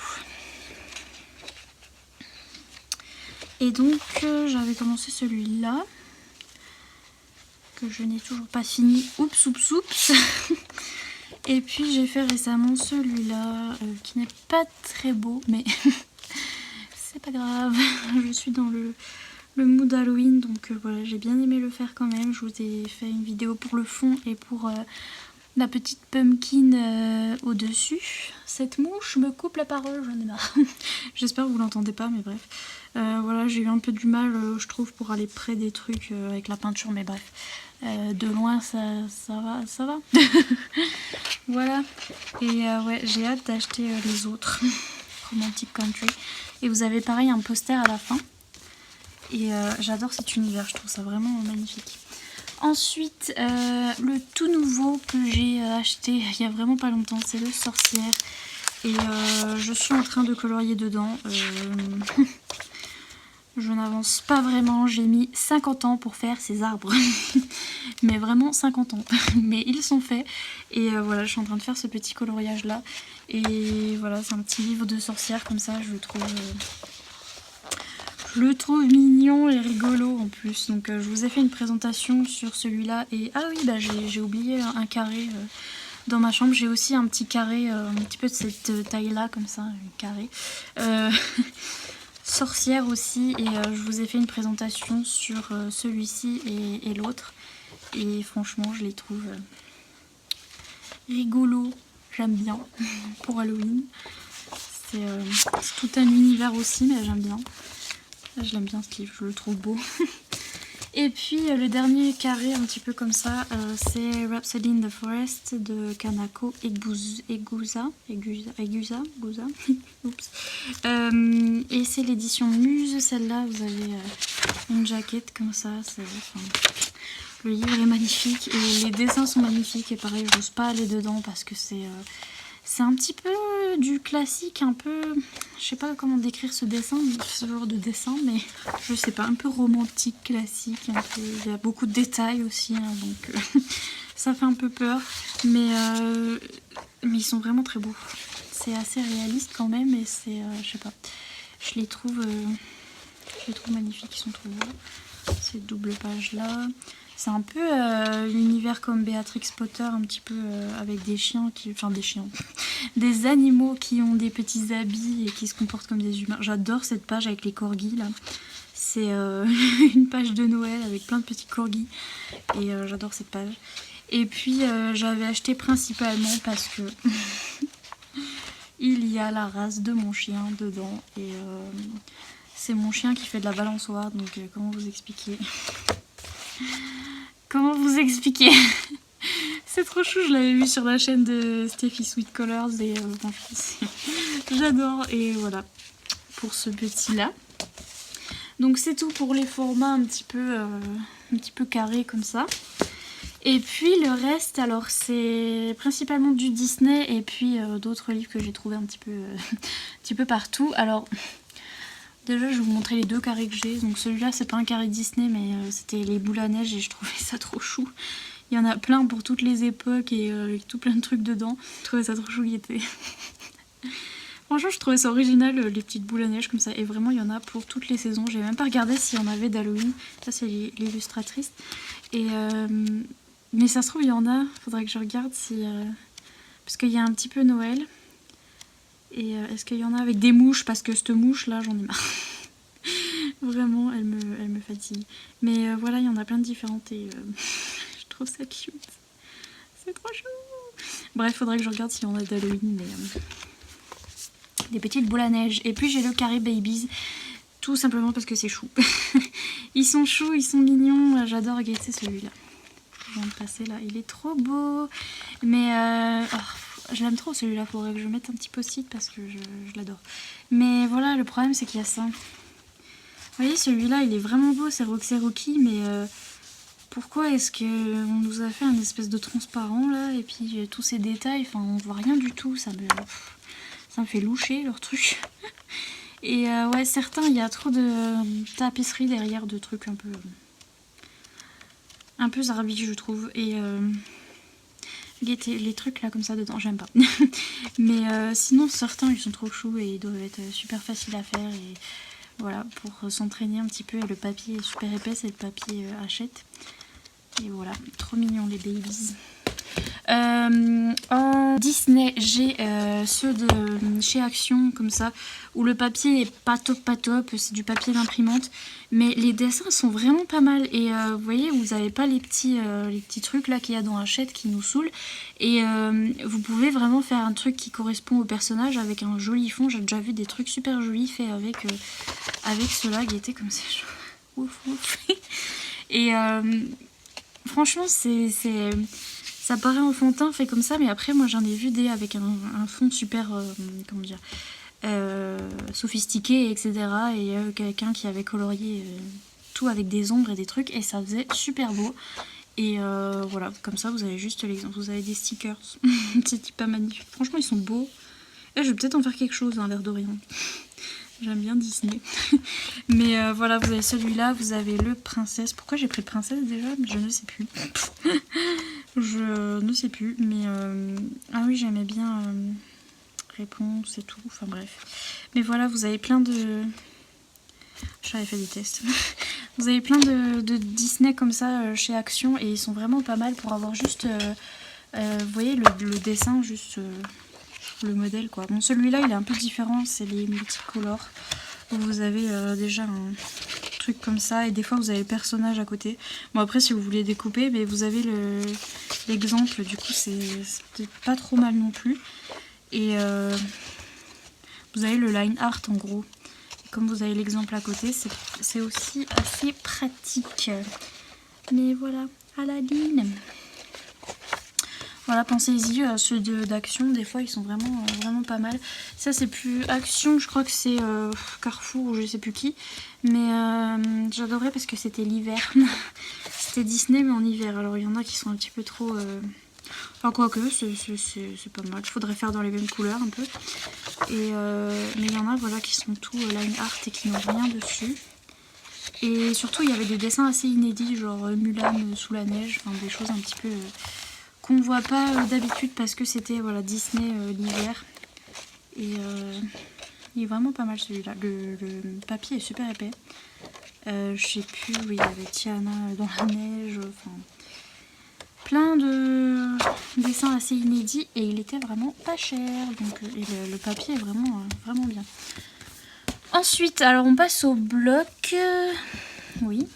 Et donc j'avais commencé celui-là, que je n'ai toujours pas fini, oups oups oups. Et puis j'ai fait récemment celui-là, qui n'est pas très beau, mais c'est pas grave, je suis dans le mood Halloween, donc voilà, j'ai bien aimé le faire quand même. Je vous ai fait une vidéo pour le fond et pour la petite pumpkin au-dessus. Cette mouche me coupe la parole, j'en ai marre. J'espère que vous l'entendez pas, mais bref. Voilà, j'ai eu un peu du mal, je trouve, pour aller près des trucs avec la peinture, mais bref. De loin, ça va. Voilà. Et ouais, j'ai hâte d'acheter les autres. Romantic Country. Et vous avez pareil un poster à la fin. Et j'adore cet univers, je trouve ça vraiment magnifique. Ensuite, le tout nouveau que j'ai acheté il y a vraiment pas longtemps, c'est le Sorcière. Et je suis en train de colorier dedans. Je n'avance pas vraiment, j'ai mis 50 ans pour faire ces arbres. Mais vraiment 50 ans. Mais ils sont faits. Et voilà, je suis en train de faire ce petit coloriage là. Et voilà, c'est un petit livre de sorcière comme ça, je le trouve mignon et rigolo en plus. Donc je vous ai fait une présentation sur celui-là. Et ah oui, bah, j'ai oublié un carré dans ma chambre. J'ai aussi un petit carré, un petit peu de cette taille-là, comme ça, un carré. Sorcière aussi. Et je vous ai fait une présentation sur celui-ci et l'autre. Et franchement, je les trouve rigolos. J'aime bien pour Halloween. C'est tout un univers aussi, mais j'aime bien. Je l'aime bien ce livre, je le trouve beau. Et puis le dernier carré un petit peu comme ça, c'est Rhapsody in the Forest de Kanako Egusa. Oups. Et c'est l'édition Muse, celle-là, vous avez une jaquette comme ça. Le livre est magnifique et les dessins sont magnifiques. Et pareil, j'ose pas aller dedans parce que c'est un petit peu du classique, un peu... Je sais pas comment décrire ce dessin, ce genre de dessin, mais je sais pas, un peu romantique, classique. Un peu, il y a beaucoup de détails aussi, hein, donc ça fait un peu peur. Mais ils sont vraiment très beaux. C'est assez réaliste quand même et c'est... je sais pas, je les trouve magnifiques, ils sont trop beaux. Cette double page là... C'est un peu l'univers comme Béatrix Potter, un petit peu avec des chiens des animaux qui ont des petits habits et qui se comportent comme des humains. J'adore cette page avec les corgis là. C'est une page de Noël avec plein de petits corgis et j'adore cette page. Et puis j'avais acheté principalement parce que il y a la race de mon chien dedans et c'est mon chien qui fait de la balançoire, donc comment vous expliquer? Comment vous expliquer? C'est trop chou, je l'avais vu sur la chaîne de Steffi Sweet Colors et j'adore. Et voilà, pour ce petit là. Donc c'est tout pour les formats un petit peu un petit peu carré comme ça. Et puis le reste, alors c'est principalement du Disney et puis d'autres livres que j'ai trouvé un petit peu partout. Alors déjà je vais vous montrer les deux carrés que j'ai. Donc celui-là c'est pas un carré Disney mais c'était les boules à neige et je trouvais ça trop chou. Il y en a plein pour toutes les époques et avec tout plein de trucs dedans. Je trouvais ça trop chou il était. Franchement je trouvais ça original les petites boules à neige comme ça. Et vraiment il y en a pour toutes les saisons. J'ai même pas regardé s'il y en avait d'Halloween. Ça c'est l'illustratrice. Et mais ça se trouve il y en a. Faudrait que je regarde si... parce qu'il y a un petit peu Noël. Et est-ce qu'il y en a avec des mouches? Parce que cette mouche là j'en ai marre. Vraiment elle me fatigue. Mais voilà il y en a plein de différentes et je trouve ça cute. C'est trop chou. Bref faudrait que je regarde s'il y en a d'Halloween. Mais des petites boules à neige. Et puis j'ai le carré Babies. Tout simplement parce que c'est chou. Ils sont choux, ils sont mignons. J'adore guetter celui-là. Je viens de passer là. Il est trop beau. Mais je l'aime trop celui-là. Faudrait que je mette un petit post-it parce que je l'adore. Mais voilà, le problème c'est qu'il y a ça. Vous voyez, celui-là il est vraiment beau. C'est Roxy Rookie. Mais pourquoi est-ce qu'on nous a fait un espèce de transparent là? Et puis tous ces détails. Enfin, on voit rien du tout. Ça me fait loucher leur truc. Et ouais, certains, il y a trop de tapisserie derrière, de trucs un peu zarbi, je trouve. Et les trucs là comme ça dedans, j'aime pas. Mais sinon, certains, ils sont trop choux et ils doivent être super faciles à faire. Et voilà, pour s'entraîner un petit peu. Et le papier est super épais, c'est le papier Hachette. Et voilà, trop mignons les babies. En Disney j'ai ceux de chez Action comme ça où le papier est pas top, c'est du papier d'imprimante mais les dessins sont vraiment pas mal et vous voyez vous avez pas les petits trucs là qu'il y a dans Hachette qui nous saoulent et vous pouvez vraiment faire un truc qui correspond au personnage avec un joli fond. J'ai déjà vu des trucs super jolis faits avec ceux-là qui étaient comme ça. Ouf. Et franchement ça paraît enfantin fait comme ça, mais après moi j'en ai vu des avec un fond super comment dire sophistiqué, etc. Et quelqu'un qui avait colorié tout avec des ombres et des trucs et ça faisait super beau. Et voilà, comme ça vous avez juste l'exemple, vous avez des stickers. C'est pas magnifique, franchement ils sont beaux. Et je vais peut-être en faire quelque chose, l'air de rien. J'aime bien Disney. Mais voilà, vous avez celui-là, vous avez le princesse. Pourquoi j'ai pris le princesse déjà? Je ne sais plus. Je ne sais plus. Mais ah oui, j'aimais bien réponse et tout. Enfin bref. Mais voilà, vous avez plein de... J'avais fait des tests. Vous avez plein de Disney comme ça chez Action. Et ils sont vraiment pas mal pour avoir juste... vous voyez le dessin, juste... le modèle quoi. Bon celui-là il est un peu différent, c'est les multicolores. Vous avez déjà un truc comme ça et des fois vous avez le personnage à côté. Bon après si vous voulez découper, mais vous avez l'exemple, du coup c'est pas trop mal non plus. Et vous avez le line art en gros. Et comme vous avez l'exemple à côté, c'est aussi assez pratique. Mais voilà, Aladdin. Voilà, pensez-y, ceux d'Action, des fois ils sont vraiment pas mal. Ça c'est plus Action, je crois que c'est Carrefour ou je sais plus qui. Mais j'adorais parce que c'était l'hiver. C'était Disney mais en hiver. Alors il y en a qui sont un petit peu trop... Enfin quoique, c'est pas mal. Il faudrait faire dans les mêmes couleurs un peu. Et, mais il y en a voilà, qui sont tout line art et qui n'ont rien dessus. Et surtout il y avait des dessins assez inédits, genre Mulan sous la neige, enfin des choses un petit peu... qu'on voit pas d'habitude parce que c'était voilà, Disney l'hiver. Et il est vraiment pas mal celui-là. Le papier est super épais. Je sais plus, oui, il y avait Tiana dans la neige. Enfin, plein de dessins assez inédits et il était vraiment pas cher. Donc, et le papier est vraiment bien. Ensuite, alors on passe au bloc. Oui.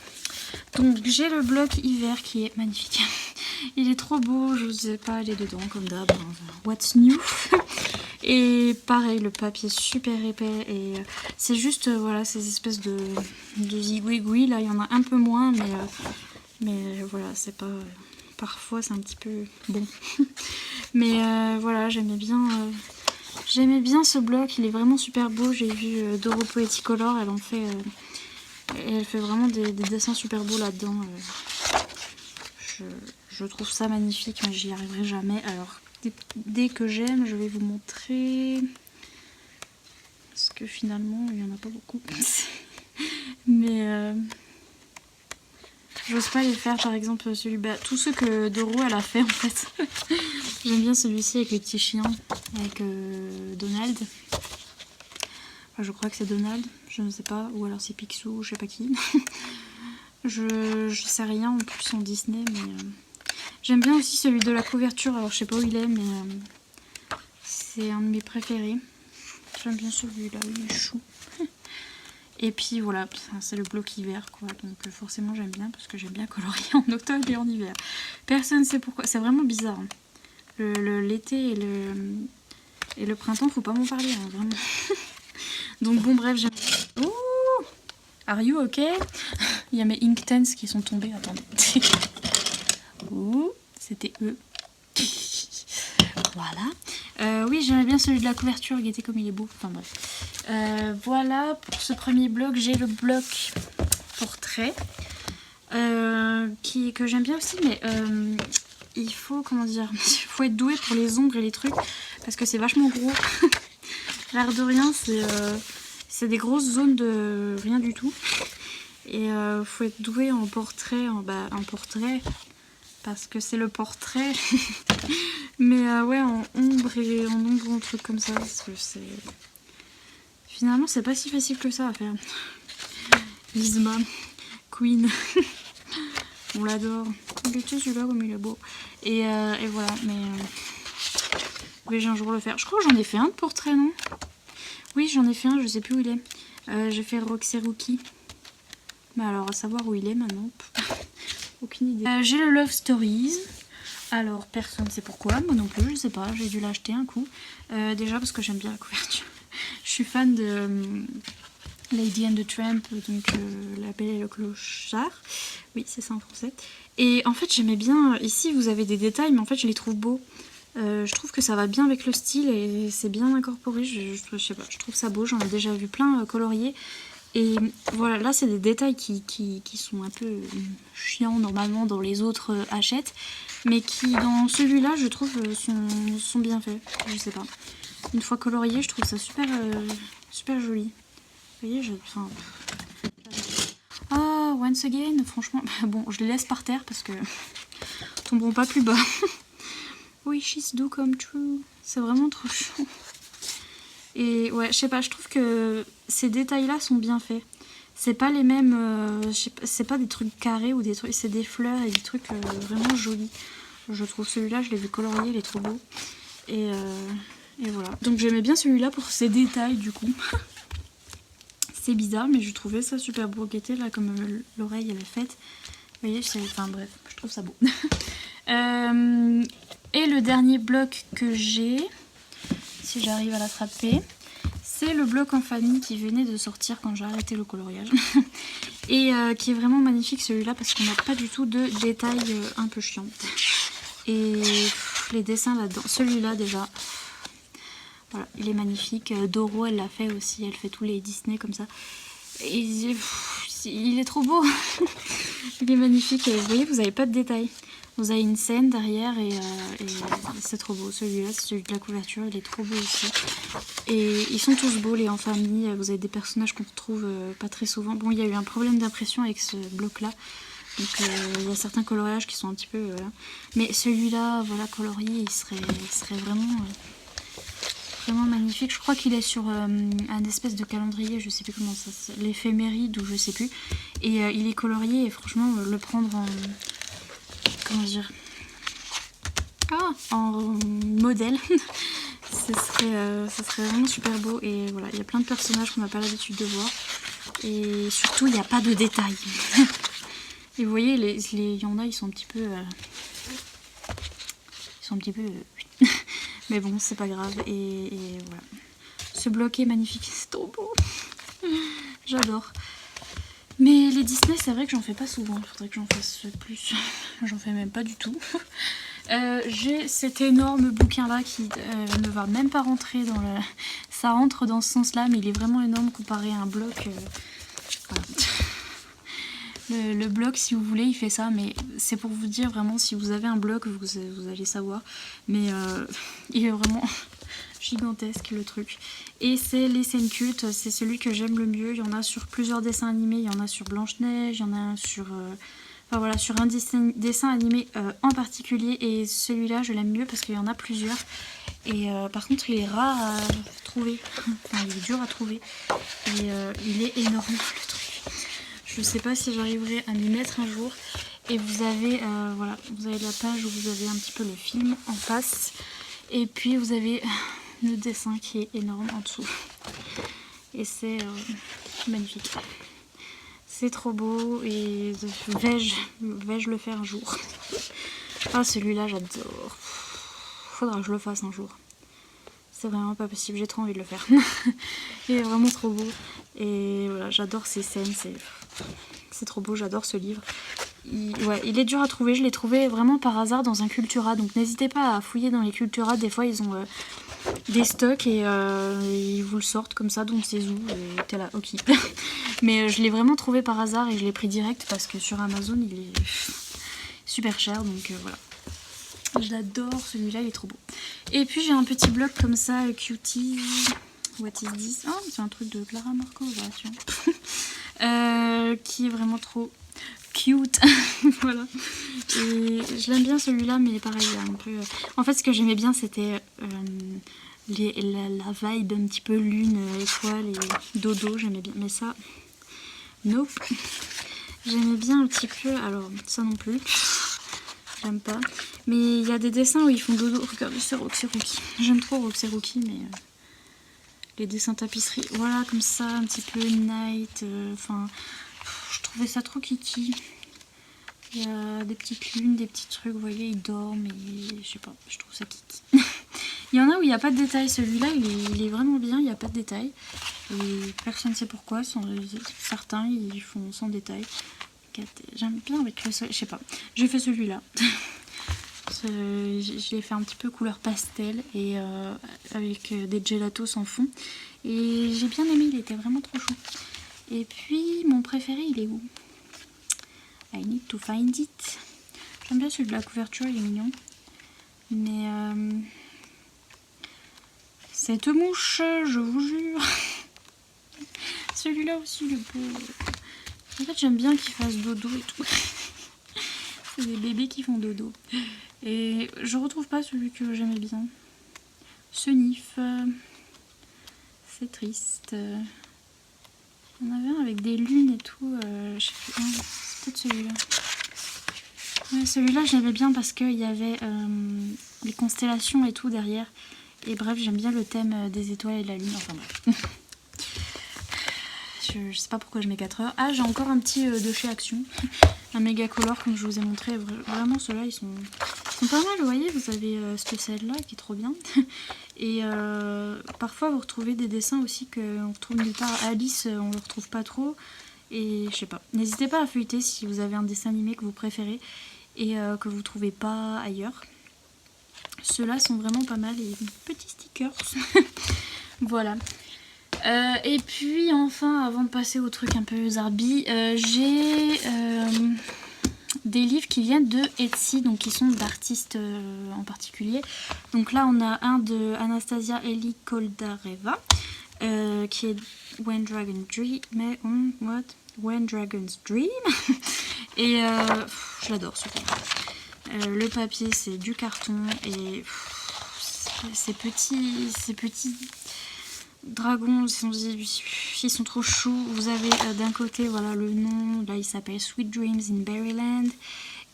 Donc j'ai le bloc hiver qui est magnifique. Il est trop beau, je sais pas aller dedans comme d'hab. What's new? Et pareil, le papier est super épais et c'est juste voilà ces espèces de zigouigouis. Là, il y en a un peu moins, mais voilà, c'est pas. Parfois, c'est un petit peu bon. Mais voilà, j'aimais bien ce bloc. Il est vraiment super beau. J'ai vu Doro Poeticolor, elle en fait Et elle fait vraiment des dessins super beaux là-dedans. Je trouve ça magnifique, mais j'y arriverai jamais. Alors, dès que j'aime, je vais vous montrer. Parce que finalement, il n'y en a pas beaucoup. Mais j'ose pas les faire, par exemple, tous ceux que Doro elle a fait en fait. J'aime bien celui-ci avec le petit chien, avec Donald. Enfin, je crois que c'est Donald, je ne sais pas, ou alors c'est Picsou, je sais pas qui. je sais rien en plus en Disney, mais j'aime bien aussi celui de la couverture. Alors je sais pas où il est, mais c'est un de mes préférés. J'aime bien celui-là, il est chou. Et puis voilà, c'est le bloc hiver quoi, donc forcément j'aime bien parce que j'aime bien colorier en automne et en hiver. Personne ne sait pourquoi, c'est vraiment bizarre. Hein. L'été et le printemps, faut pas m'en parler, hein, vraiment. Donc bon bref, j'aime... Ouh, are you ok? Il y a mes Inktense qui sont tombés, attendez. Ouh, c'était eux. Voilà. Oui, j'aimais bien celui de la couverture, regardez comme il est beau. Enfin bref. Voilà, pour ce premier bloc, j'ai le bloc portrait. Que j'aime bien aussi, mais il faut, comment dire, il faut être doué pour les ombres et les trucs, parce que c'est vachement gros. L'air de rien, c'est des grosses zones de rien du tout. Et faut être doué en portrait, en portrait, parce que c'est le portrait. Mais ouais, en ombre et en trucs comme ça, parce que c'est... Finalement, c'est pas si facile que ça à faire. Lizma, Queen, on l'adore. Regardez celui-là comme il est beau. Et voilà, mais oui, j'ai un jour le faire. Je crois que j'en ai fait un de portrait, non? Oui, j'en ai fait un, je sais plus où il est. J'ai fait Roxy Rookie. Mais alors, à savoir où il est maintenant, aucune idée. J'ai le Love Stories. Alors, personne ne sait pourquoi, moi non plus, je sais pas, j'ai dû l'acheter un coup. Déjà parce que j'aime bien la couverture. Je suis fan de Lady and the Tramp, donc La Belle et le Clochard. Oui, c'est ça en français. Et en fait, j'aimais bien, ici vous avez des détails, mais en fait je les trouve beaux. Je trouve que ça va bien avec le style et c'est bien incorporé, je sais pas, je trouve ça beau, j'en ai déjà vu plein coloriés. Et voilà, là c'est des détails qui sont un peu chiants normalement dans les autres Hachette, mais qui dans celui-là je trouve sont bien faits, je sais pas. Une fois colorié, je trouve ça super, super joli. Vous voyez, ah, once again, franchement, bon, je les laisse par terre parce que tomberont pas plus bas. Wishes do come true, c'est vraiment trop chaud. Et ouais, je sais pas, je trouve que ces détails-là sont bien faits. C'est pas les mêmes, c'est pas des trucs carrés ou des trucs, c'est des fleurs et des trucs vraiment jolis. Je trouve celui-là, je l'ai vu colorier, il est trop beau. Et voilà. Donc j'aimais bien celui-là pour ses détails du coup. C'est bizarre, mais je trouvais ça super beau. Regardez là, comme l'oreille elle est faite. Vous voyez, enfin bref, je trouve ça beau. Et le dernier bloc que j'ai, si j'arrive à l'attraper, c'est le bloc en famille qui venait de sortir quand j'ai arrêté le coloriage. Et qui est vraiment magnifique celui-là parce qu'on n'a pas du tout de détails un peu chiants. Et les dessins là-dedans, celui-là déjà, voilà, il est magnifique. Doro elle l'a fait aussi, elle fait tous les Disney comme ça. Et il est trop beau. Il est magnifique. Et vous voyez, vous n'avez pas de détails. Vous avez une scène derrière et c'est trop beau. Celui-là, c'est celui de la couverture, il est trop beau aussi. Et ils sont tous beaux, les en famille. Vous avez des personnages qu'on retrouve pas très souvent. Bon, il y a eu un problème d'impression avec ce bloc-là. Donc il y a certains coloriages qui sont un petit peu... voilà. Mais celui-là, voilà, colorié, il serait vraiment... vraiment magnifique. Je crois qu'il est sur un espèce de calendrier, je sais plus comment ça s'appelle, l'éphéméride ou je sais plus. Et il est colorié et franchement le prendre en... comment dire, en modèle, ça serait vraiment super beau. Et voilà, il y a plein de personnages qu'on n'a pas l'habitude de voir. Et surtout, il n'y a pas de détails. Et vous voyez, il y en a, ils sont un petit peu... mais bon, c'est pas grave. Et voilà. Ce bloc est magnifique, c'est trop beau. J'adore. Mais les Disney, c'est vrai que j'en fais pas souvent. Il faudrait que j'en fasse plus. J'en fais même pas du tout. J'ai cet énorme bouquin-là qui ne va même pas rentrer dans le... Ça rentre dans ce sens-là, mais il est vraiment énorme comparé à un bloc. Voilà. Le bloc, si vous voulez, il fait ça, mais c'est pour vous dire vraiment, si vous avez un bloc, vous allez savoir. Mais il est vraiment gigantesque le truc. Et c'est les scènes cultes, c'est celui que j'aime le mieux. Il y en a sur plusieurs dessins animés, il y en a sur Blanche-Neige, il y en a un sur... Enfin voilà, sur un dessin animé en particulier. Et celui-là, je l'aime mieux parce qu'il y en a plusieurs. Et par contre, il est rare à trouver. Enfin, il est dur à trouver. Et il est énorme, le truc. Je sais pas si j'arriverai à m'y mettre un jour. Et vous avez, voilà, vous avez la page où vous avez un petit peu le film en face. Et puis vous avez le dessin qui est énorme en dessous. Et c'est magnifique. C'est trop beau et vais-je le faire un jour. Ah, celui-là, j'adore. Faudra que je le fasse un jour. C'est vraiment pas possible, j'ai trop envie de le faire. Il est vraiment trop beau. Et voilà, j'adore ces scènes, c'est trop beau, j'adore ce livre. Il est dur à trouver, je l'ai trouvé vraiment par hasard dans un Cultura. Donc n'hésitez pas à fouiller dans les Cultura, des fois ils ont des stocks et ils vous le sortent comme ça, donc c'est où et t'es là, ok. Mais je l'ai vraiment trouvé par hasard et je l'ai pris direct parce que sur Amazon il est super cher, donc voilà. Je l'adore, celui-là il est trop beau. Et puis j'ai un petit bloc comme ça, Cutie, what is this? Oh, c'est un truc de Clara Markova, tu vois. Qui est vraiment trop cute. Voilà. Et je l'aime bien celui-là, mais pareil, un peu... En fait, ce que j'aimais bien, c'était la vibe un petit peu lune, étoile et dodo, j'aimais bien. Mais ça, nope. J'aimais bien un petit peu, alors ça non plus. J'aime pas. Mais il y a des dessins où ils font dodo. Regardez, c'est Roxy Rookie. J'aime trop Roxy Rookie, mais les dessins tapisserie, voilà, comme ça, un petit peu night. Enfin, je trouvais ça trop kiki. Il y a des petites lunes, des petits trucs, vous voyez, ils dorment et je sais pas, je trouve ça kiki. Il y en a où il n'y a pas de détails. Celui-là, il est vraiment bien, il n'y a pas de détails. Et personne ne sait pourquoi. Certains, ils font sans détails. J'aime bien avec le soleil, je sais pas. J'ai fait celui-là. Je l'ai fait un petit peu couleur pastel et avec des gelatos en fond. Et j'ai bien aimé, il était vraiment trop chou. Et puis, mon préféré, il est où? I need to find it. J'aime bien celui de la couverture, il est mignon. Mais cette mouche, je vous jure. Celui-là aussi, le beau. En fait, j'aime bien qu'il fasse dodo et tout. C'est des bébés qui font dodo. Et je retrouve pas celui que j'aimais bien. Ce Nif. C'est triste. On avait un avec des lunes et tout. Je sais plus. C'est peut-être celui-là. Ouais, celui-là, j'aimais bien parce qu'il y avait les constellations et tout derrière. Et bref, j'aime bien le thème des étoiles et de la lune. Enfin bref. Je sais pas pourquoi je mets 4 heures. Ah, j'ai encore un petit de chez Action. Un méga color comme je vous ai montré. Vraiment, ceux-là, ils sont pas mal. Vous voyez, vous avez cette scène-là qui est trop bien. Et parfois, vous retrouvez des dessins aussi qu'on retrouve nulle part. Alice, on le retrouve pas trop. Et je sais pas. N'hésitez pas à feuilleter si vous avez un dessin animé que vous préférez et que vous trouvez pas ailleurs. Ceux-là sont vraiment pas mal. Et petits stickers. Voilà. Et puis enfin, avant de passer au truc un peu zarbi, j'ai des livres qui viennent de Etsy, donc qui sont d'artistes en particulier. Donc là on a un de Anastasia Eli Koldareva qui est When Dragons Dream. Et je l'adore ce livre. Le papier c'est du carton et ces petits dragons, ils sont trop choux. Vous avez d'un côté, voilà le nom, là il s'appelle Sweet Dreams in Berryland,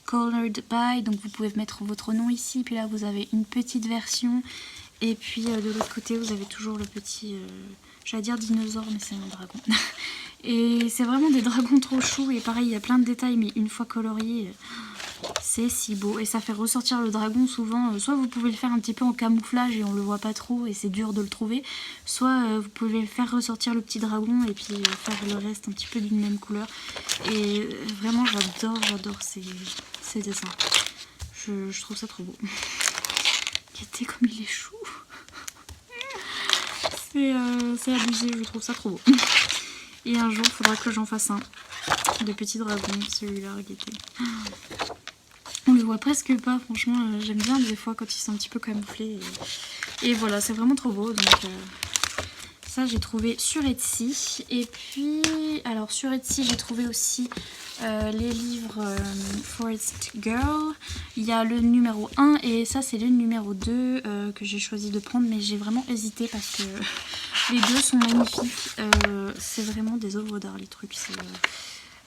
Colored by, donc vous pouvez mettre votre nom ici, puis là vous avez une petite version, et puis de l'autre côté vous avez toujours le petit, j'allais dire dinosaure, mais c'est un dragon. Et c'est vraiment des dragons trop choux, et pareil il y a plein de détails, mais une fois colorié, c'est si beau et ça fait ressortir le dragon souvent. Soit vous pouvez le faire un petit peu en camouflage et on le voit pas trop et c'est dur de le trouver, soit vous pouvez faire ressortir le petit dragon et puis faire le reste un petit peu d'une même couleur. Et vraiment j'adore ces dessins. Je trouve ça trop beau. Regardez comme il est chou. C'est abusé, je trouve ça trop beau. Et un jour il faudra que j'en fasse un. de petits dragons, celui-là, regardez. On le voit presque pas, franchement, j'aime bien des fois quand ils sont un petit peu camouflés. Et voilà, c'est vraiment trop beau, donc ça j'ai trouvé sur Etsy. Et puis, alors sur Etsy j'ai trouvé aussi les livres Forest Girl. Il y a le numéro 1 et ça c'est le numéro 2 que j'ai choisi de prendre, mais j'ai vraiment hésité parce que les deux sont magnifiques. C'est vraiment des œuvres d'art les trucs,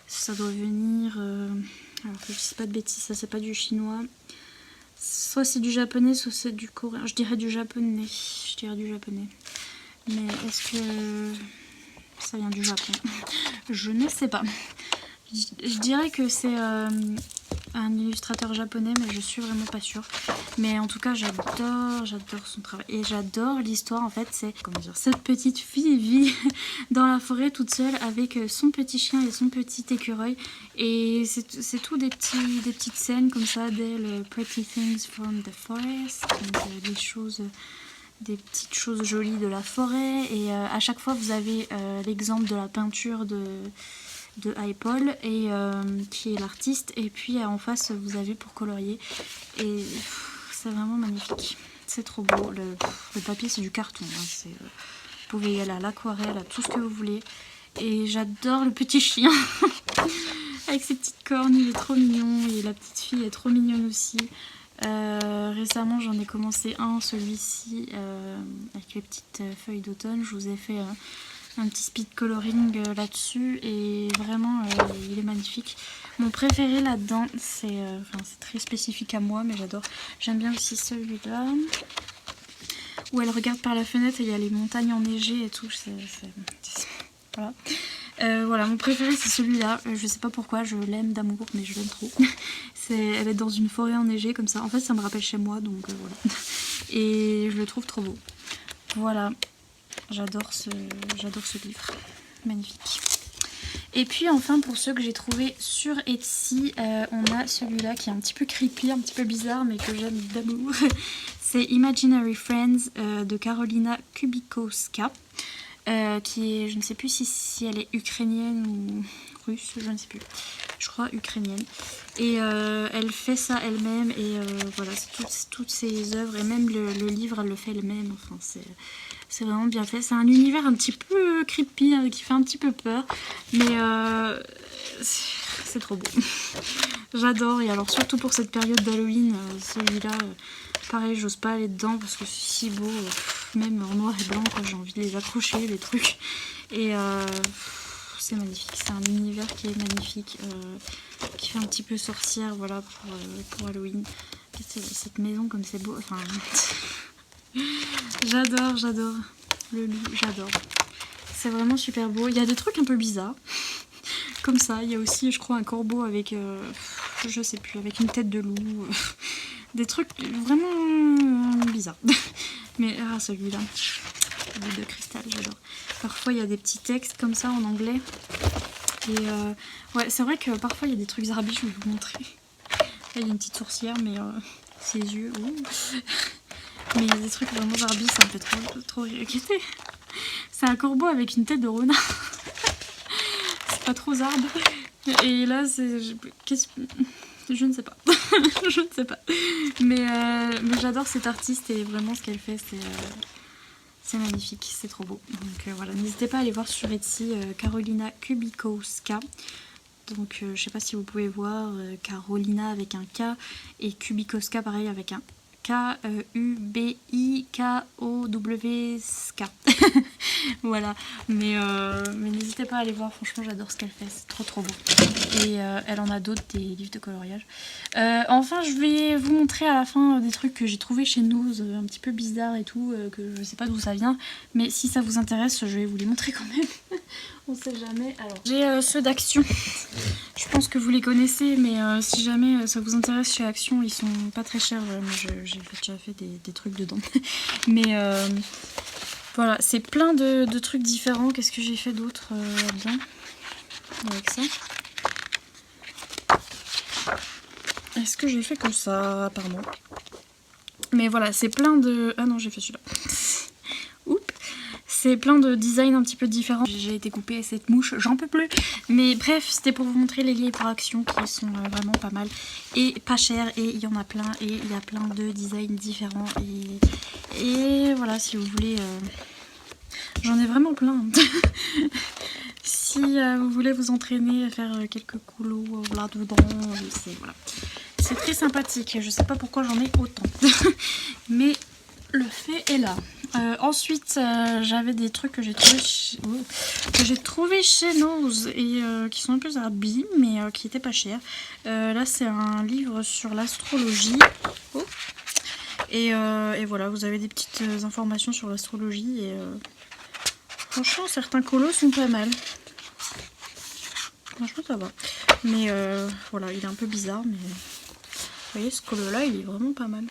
ça doit venir... alors que je sais pas de bêtises, ça c'est pas du chinois. Soit c'est du japonais, soit c'est du coréen. Je dirais du japonais. Mais est-ce que ça vient du Japon? Je ne sais pas. Je dirais que c'est un illustrateur japonais, mais je suis vraiment pas sûre. Mais en tout cas, j'adore son travail. Et j'adore l'histoire, en fait, c'est, comment dire, cette petite fille vit dans la forêt toute seule avec son petit chien et son petit écureuil. Et c'est tout des petites scènes comme ça, d'elle, pretty things from the forest, donc des petites choses jolies de la forêt. Et à chaque fois, vous avez l'exemple de la peinture de Paul et qui est l'artiste, et puis en face vous avez pour colorier, et c'est vraiment magnifique, c'est trop beau. Le papier c'est du carton, hein. Vous pouvez y aller à l'aquarelle, à tout ce que vous voulez. Et j'adore le petit chien avec ses petites cornes, il est trop mignon, et la petite fille est trop mignonne aussi. Récemment j'en ai commencé celui-ci avec les petites feuilles d'automne. Je vous ai fait un petit speed coloring là-dessus, et vraiment il est magnifique. Mon préféré là-dedans, c'est très spécifique à moi, mais j'adore. J'aime bien aussi celui-là où elle regarde par la fenêtre et il y a les montagnes enneigées et tout. Voilà. Voilà, mon préféré c'est celui-là. Je sais pas pourquoi, je l'aime d'amour, mais je l'aime trop. Elle est dans une forêt enneigée comme ça. En fait, ça me rappelle chez moi, donc voilà. Et je le trouve trop beau. Voilà. J'adore ce livre, magnifique. Et puis enfin, pour ceux que j'ai trouvé sur Etsy, on a celui-là qui est un petit peu creepy, un petit peu bizarre, mais que j'aime d'amour. C'est Imaginary Friends de Karolina Kubikowska, qui est, je ne sais plus si elle est ukrainienne ou russe, je ne sais plus. Je crois ukrainienne. Et elle fait ça elle-même, et voilà, c'est toutes ses œuvres, et même le livre, elle le fait elle-même. Enfin, c'est vraiment bien fait. C'est un univers un petit peu creepy, hein, qui fait un petit peu peur. Mais c'est trop beau. J'adore. Et alors surtout pour cette période d'Halloween, celui-là, pareil, j'ose pas aller dedans parce que c'est si beau. Même en noir et blanc, j'ai envie de les accrocher, les trucs. Et c'est magnifique. C'est un univers qui est magnifique. Qui fait un petit peu sorcière, voilà, pour Halloween. Cette maison comme c'est beau. Enfin... J'adore le loup, j'adore. C'est vraiment super beau. Il y a des trucs un peu bizarres, comme ça. Il y a aussi, je crois, un corbeau avec, je sais plus, avec une tête de loup. Des trucs vraiment bizarres. Mais celui-là, de cristal, j'adore. Parfois, il y a des petits textes comme ça en anglais. Et ouais, c'est vrai que parfois, il y a des trucs zarabis, je vais vous montrer. Là, il y a une petite sourcière, mais ses yeux... Mais il y a des trucs vraiment zarbi, ça me fait trop inquiéter. C'est un corbeau avec une tête de renard. C'est pas trop zarbe. Et là, c'est... Je ne sais pas. Je ne sais pas. Mais j'adore cette artiste, et vraiment ce qu'elle fait, c'est magnifique. C'est trop beau. Donc voilà, n'hésitez pas à aller voir sur Etsy Karolina Kubikowska. Donc je sais pas si vous pouvez voir, Karolina avec un K, et Kubikowska pareil avec un Kubikowska. Voilà, mais n'hésitez pas à aller voir, franchement j'adore ce qu'elle fait, c'est trop beau. Et elle en a d'autres, des livres de coloriage. Enfin, je vais vous montrer à la fin des trucs que j'ai trouvé chez Nose, un petit peu bizarres et tout, que je sais pas d'où ça vient, mais si ça vous intéresse, je vais vous les montrer quand même. On sait jamais. Alors, j'ai ceux d'Action. Je pense que vous les connaissez, mais si jamais ça vous intéresse, chez Action, ils sont pas très chers. J'ai déjà fait des trucs dedans. Mais voilà, c'est plein de trucs différents. Qu'est-ce que j'ai fait d'autre là-dedans avec ça? Est-ce que j'ai fait que ça? Pardon. Mais voilà, c'est plein de... Ah non, j'ai fait celui-là. Oups. c'est plein de designs un petit peu différents. J'ai été coupée cette mouche, j'en peux plus. Mais bref, c'était pour vous montrer les livres Action qui sont vraiment pas mal et pas chers. Et il y en a plein et il y a plein de designs différents. Et voilà, si vous voulez... J'en ai vraiment plein. Si vous voulez vous entraîner à faire quelques coulots là-dedans, voilà. C'est très sympathique. Je sais pas pourquoi j'en ai autant. Mais le fait est là. Ensuite, j'avais des trucs que j'ai trouvé chez Nose et qui sont un peu abîmés, mais qui étaient pas chers. Là, c'est un livre sur l'astrologie. Oh. Et voilà, vous avez des petites informations sur l'astrologie. Et franchement, certains colos sont pas mal. Franchement, ça va. Mais voilà, il est un peu bizarre, mais vous voyez, ce colo-là, il est vraiment pas mal.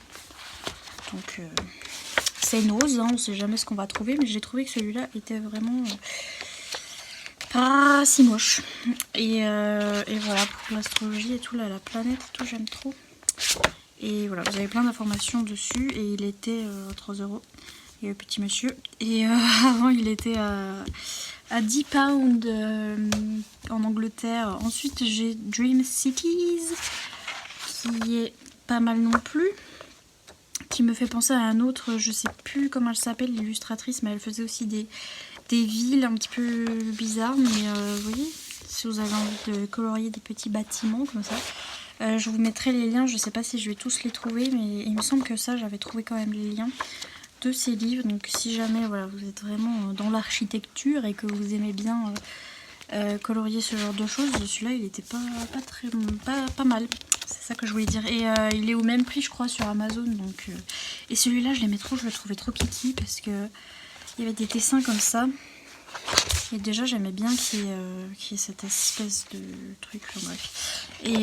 Donc... c'est Nose, hein, on sait jamais ce qu'on va trouver, mais j'ai trouvé que celui-là était vraiment pas si moche. Et voilà, pour l'astrologie et tout, là, la planète et tout, j'aime trop. Et voilà, vous avez plein d'informations dessus, et il était à 3 €. Et le petit monsieur. Et avant, il était à 10 pounds en Angleterre. Ensuite, j'ai Dream Cities, qui est pas mal non plus. Qui me fait penser à un autre, je sais plus comment elle s'appelle, l'illustratrice, mais elle faisait aussi des villes un petit peu bizarres. Mais vous voyez, si vous avez envie de colorier des petits bâtiments comme ça, je vous mettrai les liens. Je sais pas si je vais tous les trouver, mais il me semble que ça, j'avais trouvé quand même les liens de ces livres. Donc si jamais voilà, vous êtes vraiment dans l'architecture et que vous aimez bien colorier ce genre de choses, celui-là il était pas mal. C'est ça que je voulais dire. Et il est au même prix je crois sur Amazon. Donc, et celui-là je l'aimais trop, je le trouvais trop kiki parce que il y avait des dessins comme ça. Et déjà j'aimais bien qu'il y ait cette espèce de truc. Enfin, bref. Et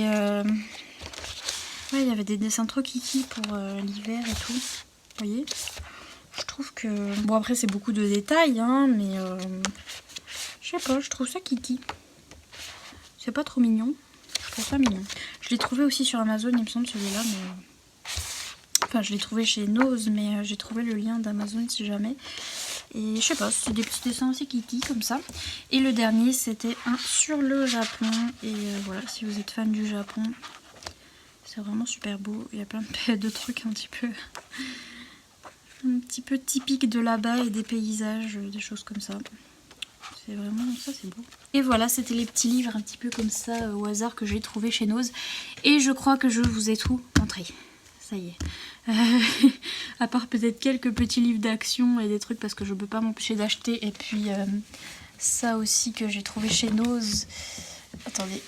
ouais, il y avait des dessins trop kiki pour l'hiver et tout. Vous voyez, je trouve que... Bon après c'est beaucoup de détails hein, mais je sais pas, je trouve ça kiki. C'est pas trop mignon. Je trouve ça mignon. Je l'ai trouvé aussi sur Amazon, il me semble, celui-là. Mais... enfin, je l'ai trouvé chez Nose, mais j'ai trouvé le lien d'Amazon si jamais. Et je sais pas, c'est des petits dessins assez kiki comme ça. Et le dernier, c'était un sur le Japon. Et voilà, si vous êtes fan du Japon, c'est vraiment super beau. Il y a plein de trucs un petit peu typiques de là-bas et des paysages, des choses comme ça. C'est vraiment, ça c'est beau. Et voilà, c'était les petits livres un petit peu comme ça au hasard que j'ai trouvé chez Nose. Et je crois que je vous ai tout montré. Ça y est. À part peut-être quelques petits livres d'action et des trucs parce que je peux pas m'empêcher d'acheter. Et puis ça aussi que j'ai trouvé chez Nose. Attendez.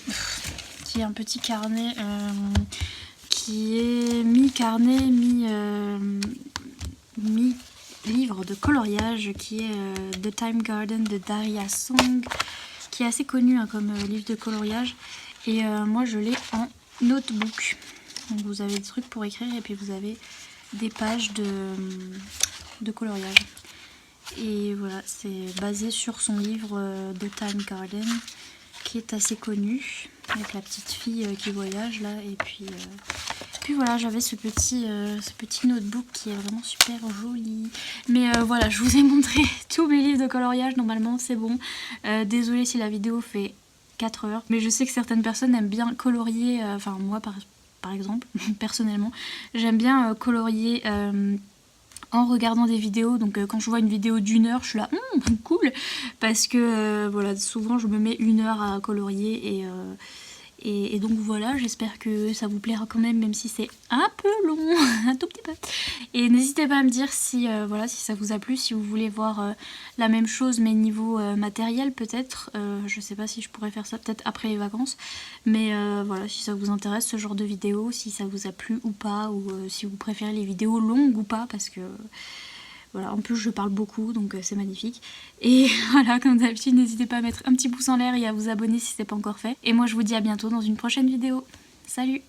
Qui est un petit carnet qui est mi-carnet, mi-livre de coloriage qui est The Time Garden de Daria Song, qui est assez connu hein, comme livre de coloriage. Et moi je l'ai en notebook. Donc vous avez des trucs pour écrire et puis vous avez des pages de coloriage. Et voilà, c'est basé sur son livre The Time Garden, qui est assez connu, avec la petite fille qui voyage là. Et puis voilà, j'avais ce petit notebook qui est vraiment super joli. Mais voilà, je vous ai montré tous mes livres de coloriage, normalement c'est bon. Désolée si la vidéo fait 4 heures, mais je sais que certaines personnes aiment bien colorier, enfin moi par exemple, personnellement, j'aime bien colorier en regardant des vidéos. Donc quand je vois une vidéo d'1 heure, je suis là, cool, parce que voilà, souvent je me mets 1 heure à colorier et donc voilà, j'espère que ça vous plaira quand même si c'est un peu long, un tout petit peu. Et n'hésitez pas à me dire si, voilà, si ça vous a plu, si vous voulez voir la même chose mais niveau matériel peut-être. Je sais pas si je pourrais faire ça peut-être après les vacances. Mais voilà, si ça vous intéresse ce genre de vidéo, si ça vous a plu ou pas, ou si vous préférez les vidéos longues ou pas, parce que... voilà, en plus je parle beaucoup donc c'est magnifique. Et voilà, comme d'habitude, n'hésitez pas à mettre un petit pouce en l'air et à vous abonner si ce n'est pas encore fait. Et moi je vous dis à bientôt dans une prochaine vidéo. Salut!